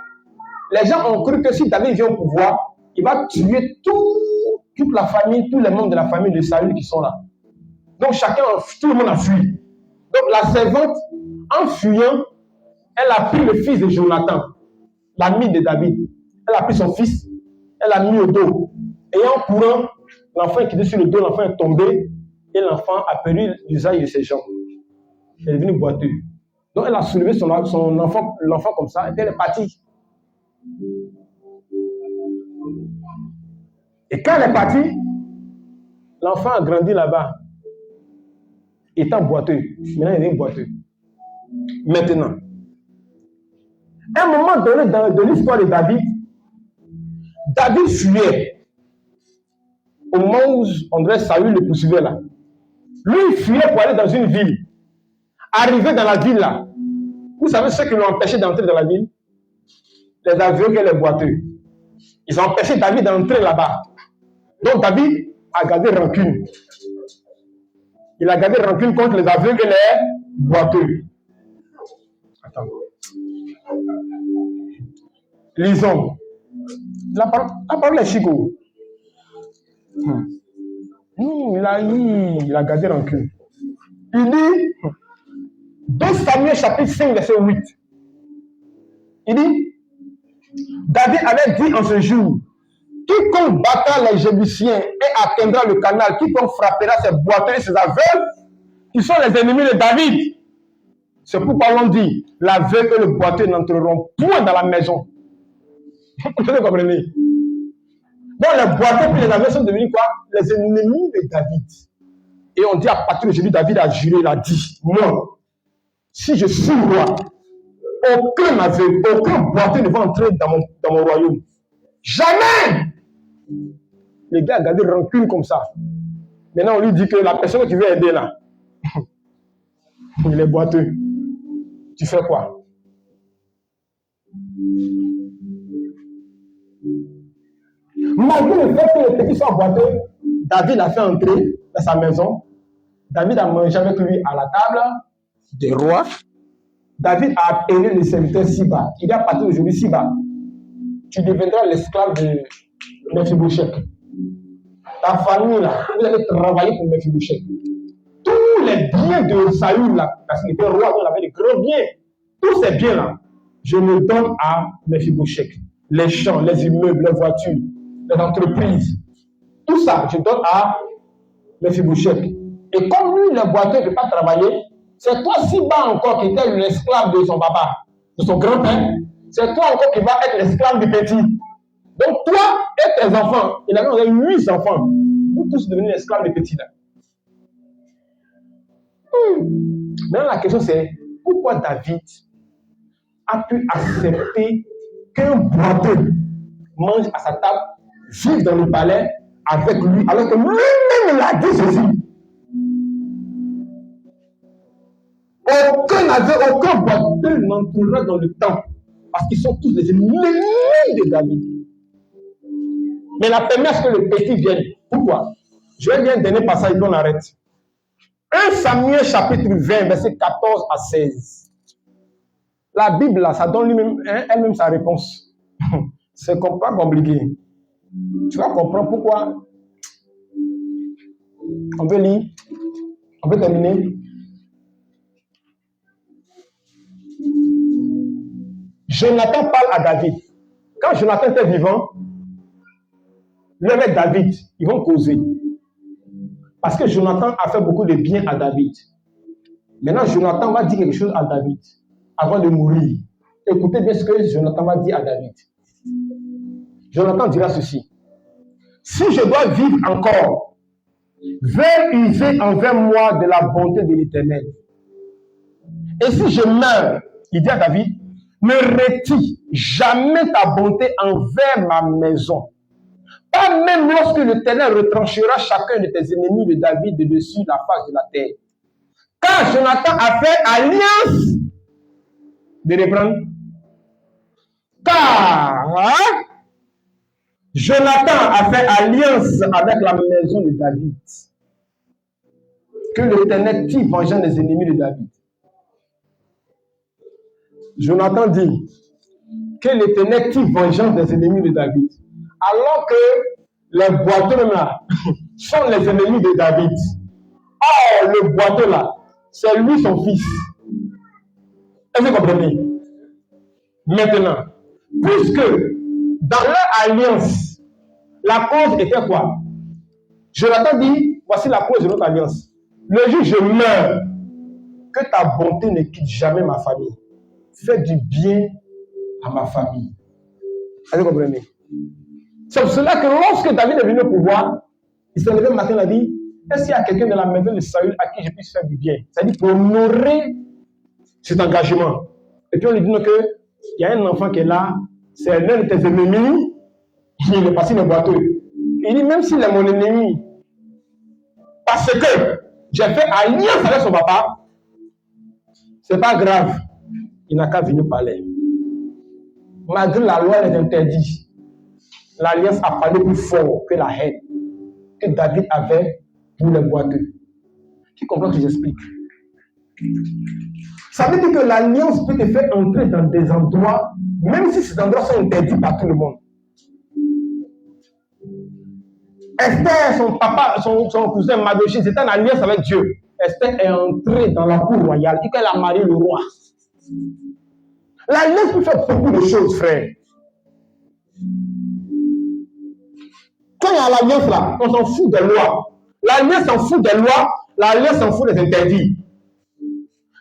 les gens ont cru que si David vient au pouvoir, il va tuer toute la famille, tous les membres de la famille de Saül qui sont là. Donc tout le monde a fui. Donc la servante, en fuyant, elle a pris le fils de Jonathan, l'ami de David. Elle a pris son fils, elle l'a mis au dos. Et en courant, l'enfant est quitté sur le dos, l'enfant est tombé, et l'enfant a perdu l'usage de ses jambes. Elle est devenue boiteux. Donc elle a soulevé son enfant, l'enfant comme ça, et puis elle est partie. Et quand elle est partie, l'enfant a grandi là-bas, étant boiteux. Maintenant, il est boiteux. Maintenant, à un moment donné dans l'histoire de David, David fuyait. Au moment où André Saül le poursuivait là. Lui, il fuyait pour aller dans une ville. Arrivé dans la ville là, vous savez ceux qui l'ont empêché d'entrer dans la ville? Les aveugles et les boiteux. Ils ont empêché David d'entrer là-bas. Donc David a gardé rancune. Il a gardé rancune contre les aveugles et les boiteux. Attends. Lisons. La parole est Chico. Il a gardé rancune. Il dit, 2 Samuel chapitre 5, verset 8. Il dit, David avait dit en ce jour, quiconque battra les Jébusiens et atteindra le canal, quiconque frappera ses boiteux et ses aveugles, qui sont les ennemis de David. C'est pourquoi l'on dit, l'aveugle et le boiteux n'entreront point dans la maison. Vous comprenez? Donc les boiteux et les aveugles sont devenus quoi? Les ennemis de David. Et on dit à partir de aujourd'hui, David a juré, il a dit, moi, si je suis roi, aucun aveugle, aucun boiteux ne va entrer dans mon royaume. Jamais! Le gars a gardé rancune comme ça. Maintenant, on lui dit que la personne que tu veux aider là, il est boiteux. Tu fais quoi? Malgré le fait que le petit soit boiteux, David l'a fait entrer dans sa maison. David a mangé avec lui à la table des rois. David a appelé le serviteur Siba. Il a parti aujourd'hui, Siba. Tu deviendras l'esclave de Mephibosheth. Ta famille là, vous allez travailler pour Mephibosheth. Tous les biens de Saül là, parce qu'il était roi, il avait de gros biens. Tous ces biens là, je me donne à Mephibosheth. Les champs, les immeubles, les voitures, les entreprises. Tout ça, je donne à Mephibosheth. Et comme lui, le boiteux ne peut pas travailler, c'est toi Siba encore qui était l'esclave de son papa, de son grand-père. C'est toi encore qui vas être l'esclave du petit. Donc toi et tes enfants, il avait 8 enfants. Vous tous devenez l'esclave des petits là. Maintenant la question c'est, pourquoi David a pu accepter qu'un boiteux mange à sa table, vive dans le palais avec lui, alors que lui-même il a dit ceci. Aucun boiteux n'entrera dans le temple, parce qu'ils sont tous des ennemis de David. Mais la permet que le petit vienne. Pourquoi? Je vais lire un dernier passage et puis on arrête. 1 Samuel chapitre 20, verset 14 à 16. La Bible, là, ça donne elle-même sa réponse. C'est pas compliqué. Tu vas comprendre pourquoi. On peut lire. On peut terminer. Jonathan parle à David. Quand Jonathan était vivant, lui avec David, ils vont causer. Parce que Jonathan a fait beaucoup de bien à David. Maintenant, Jonathan va dire quelque chose à David avant de mourir. Écoutez bien ce que Jonathan va dire à David. Jonathan dira ceci. Si je dois vivre encore, vais user envers moi de la bonté de l'Éternel. Et si je meurs, il dit à David, ne retire jamais ta bonté envers ma maison. Pas même lorsque l'Éternel retranchera chacun de tes ennemis de David de dessus la face de la terre. Quand Jonathan a fait alliance de reprendre, car Jonathan a fait alliance avec la maison de David. Que l'Éternel tire vengeance des ennemis de David. Jonathan dit que l'Éternel tire vengeance des ennemis de David. Alors que les boiteux là sont les ennemis de David. Or, le boiteux là, c'est lui son fils. Est-ce que vous comprenez? Maintenant, puisque dans leur alliance, la cause était quoi? Jonathan dit, voici la cause de notre alliance. Le jour où je meurs, que ta bonté ne quitte jamais ma famille. Fais du bien à ma famille. Est-ce que vous comprenez? C'est pour cela que lorsque David est venu au pouvoir, il s'est levé le matin et a dit, est-ce qu'il y a quelqu'un de la maison de Saül à qui je puisse faire du bien? C'est-à-dire pour honorer cet engagement. Et puis on lui dit qu'il y a un enfant qui est là, c'est l'un de tes ennemis, il est passé le boiteux. Il dit, même s'il est mon ennemi, parce que j'ai fait alliance avec son papa, c'est pas grave. Il n'a qu'à venir parler. Malgré la loi les interdit, l'alliance a parlé plus fort que la haine que David avait pour les boiteux. Qui comprend ce que j'explique? Ça veut dire que l'alliance peut te faire entrer dans des endroits, même si ces endroits sont interdits par tout le monde. Esther, son papa, son cousin Mardochée, c'était en alliance avec Dieu. Esther est entrée dans la cour royale et qu'elle a marié le roi. L'alliance peut faire beaucoup de choses, frère. Quand il y a l'alliance là, on s'en fout des lois. L'alliance s'en fout des lois, l'alliance s'en fout des interdits.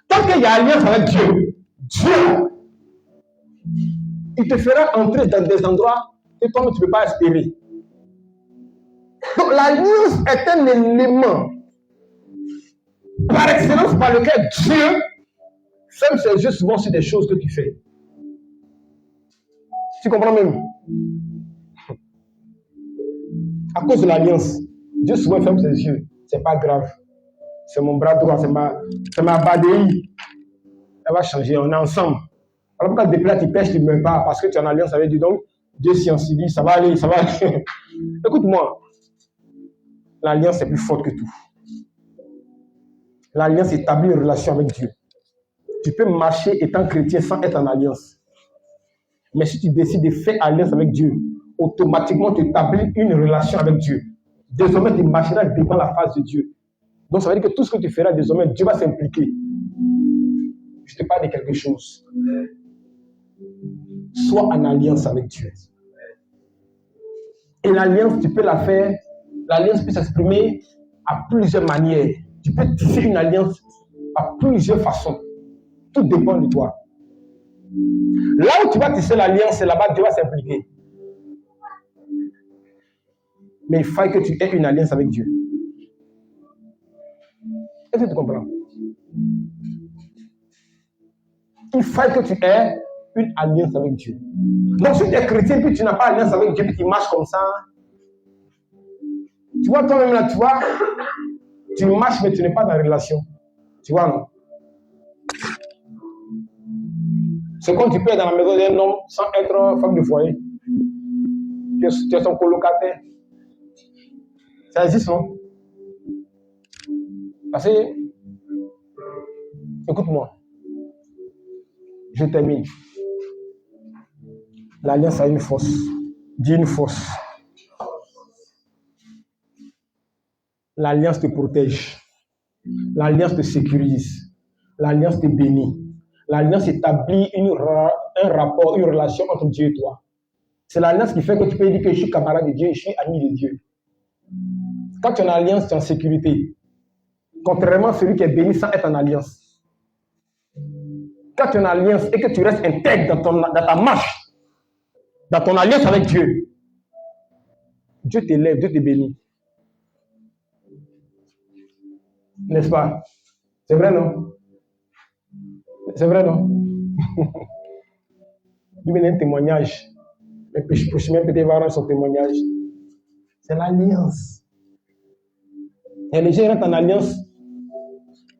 Tant qu'il y a alliance avec Dieu, Dieu, il te fera entrer dans des endroits que toi tu ne peux pas espérer. Donc l'alliance est un élément par excellence par lequel Dieu ferme ses yeux souvent sur des choses que tu fais. Tu comprends même? À cause de l'alliance, Dieu souvent ferme ses yeux. C'est pas grave. C'est mon bras droit, c'est ma badéie. Elle va changer, on est ensemble. Alors pourquoi depuis là tu pêches, tu ne meurs pas parce que tu es en alliance avec Dieu. Donc, Dieu s'y en dit, ça va aller, ça va aller. Écoute-moi, l'alliance est plus forte que tout. L'alliance établit une relation avec Dieu. Tu peux marcher étant chrétien sans être en alliance. Mais si tu décides de faire alliance avec Dieu, automatiquement tu établis une relation avec Dieu. Désormais, tu marcheras devant la face de Dieu. Donc, ça veut dire que tout ce que tu feras désormais, Dieu va s'impliquer. Je te parle de quelque chose. Sois en alliance avec Dieu. Et l'alliance, tu peux la faire. L'alliance peut s'exprimer à plusieurs manières. Tu peux tisser une alliance à plusieurs façons. Tout dépend de toi. Là où tu vas tisser l'alliance, c'est là-bas que Dieu va s'impliquer. Mais il faut que tu aies une alliance avec Dieu. Est-ce que tu comprends? Il faut que tu aies une alliance avec Dieu. Donc si tu es chrétien puis tu n'as pas alliance avec Dieu puis tu marches comme ça, tu vois toi-même là, tu vois, tu marches mais tu n'es pas dans la relation. Tu vois, non? C'est comme tu peux être dans la maison d'un homme sans être femme de foyer. Tu es son colocataire. Ça existe, non? Parce que, écoute-moi, je termine. L'alliance a une force. Dis une force. L'alliance te protège. L'alliance te sécurise. L'alliance te bénit. L'alliance établit un rapport, une relation entre Dieu et toi. C'est l'alliance qui fait que tu peux dire que je suis camarade de Dieu et je suis ami de Dieu. Quand tu es en alliance, tu es en sécurité. Contrairement à celui qui est béni sans être en alliance. Quand tu es en alliance et que tu restes intègre dans ta marche, dans ton alliance avec Dieu, Dieu t'élève, Dieu te bénit. N'est-ce pas? C'est vrai, non? C'est vrai, non? Lui donne un témoignage. Mais je peux même peut-être voir son témoignage. C'est l'alliance. Et les gens rentrent en alliance.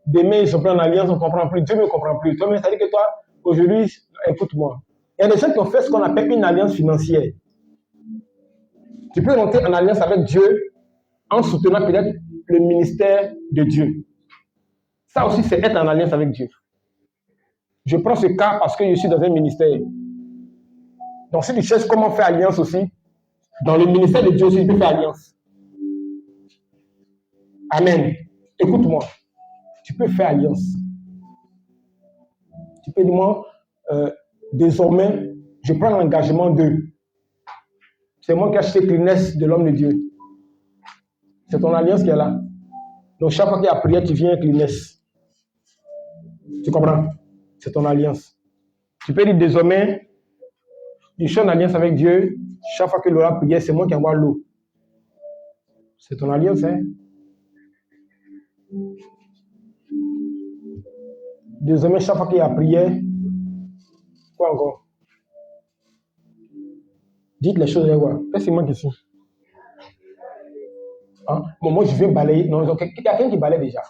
Demain, ils sont plus en alliance, on ne comprend plus. Dieu ne comprend plus. Toi, ça veut dire que toi, aujourd'hui, écoute-moi. Il y a des gens qui ont fait ce qu'on appelle une alliance financière. Tu peux rentrer en alliance avec Dieu en soutenant peut-être le ministère de Dieu. Ça aussi, c'est être en alliance avec Dieu. Je prends ce cas parce que je suis dans un ministère. Donc, si tu cherches comment faire alliance aussi, dans le ministère de Dieu aussi, tu peux faire alliance. Amen. Écoute-moi. Tu peux faire alliance. Tu peux dire, moi, désormais, je prends l'engagement de. C'est moi qui ai acheté Kleenex de l'homme de Dieu. C'est ton alliance qui est là. Donc, chaque fois qu'il y a prière, tu viens Kleenex. Tu comprends? C'est ton alliance. Tu peux dire désormais, je suis en alliance avec Dieu. Chaque fois que l'aura prière, c'est moi qui envoie l'eau. C'est ton alliance, hein? Désormais, chaque fois qu'il y a prière, quoi encore? Dites les choses, c'est moi qui suis. Hein? Bon, moi, je viens balayer. Non, il y a quelqu'un qui balaye déjà.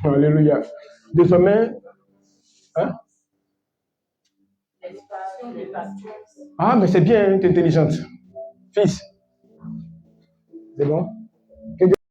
Alléluia. Désormais, hein? Ah, mais c'est bien, tu es intelligente. Fils, c'est bon?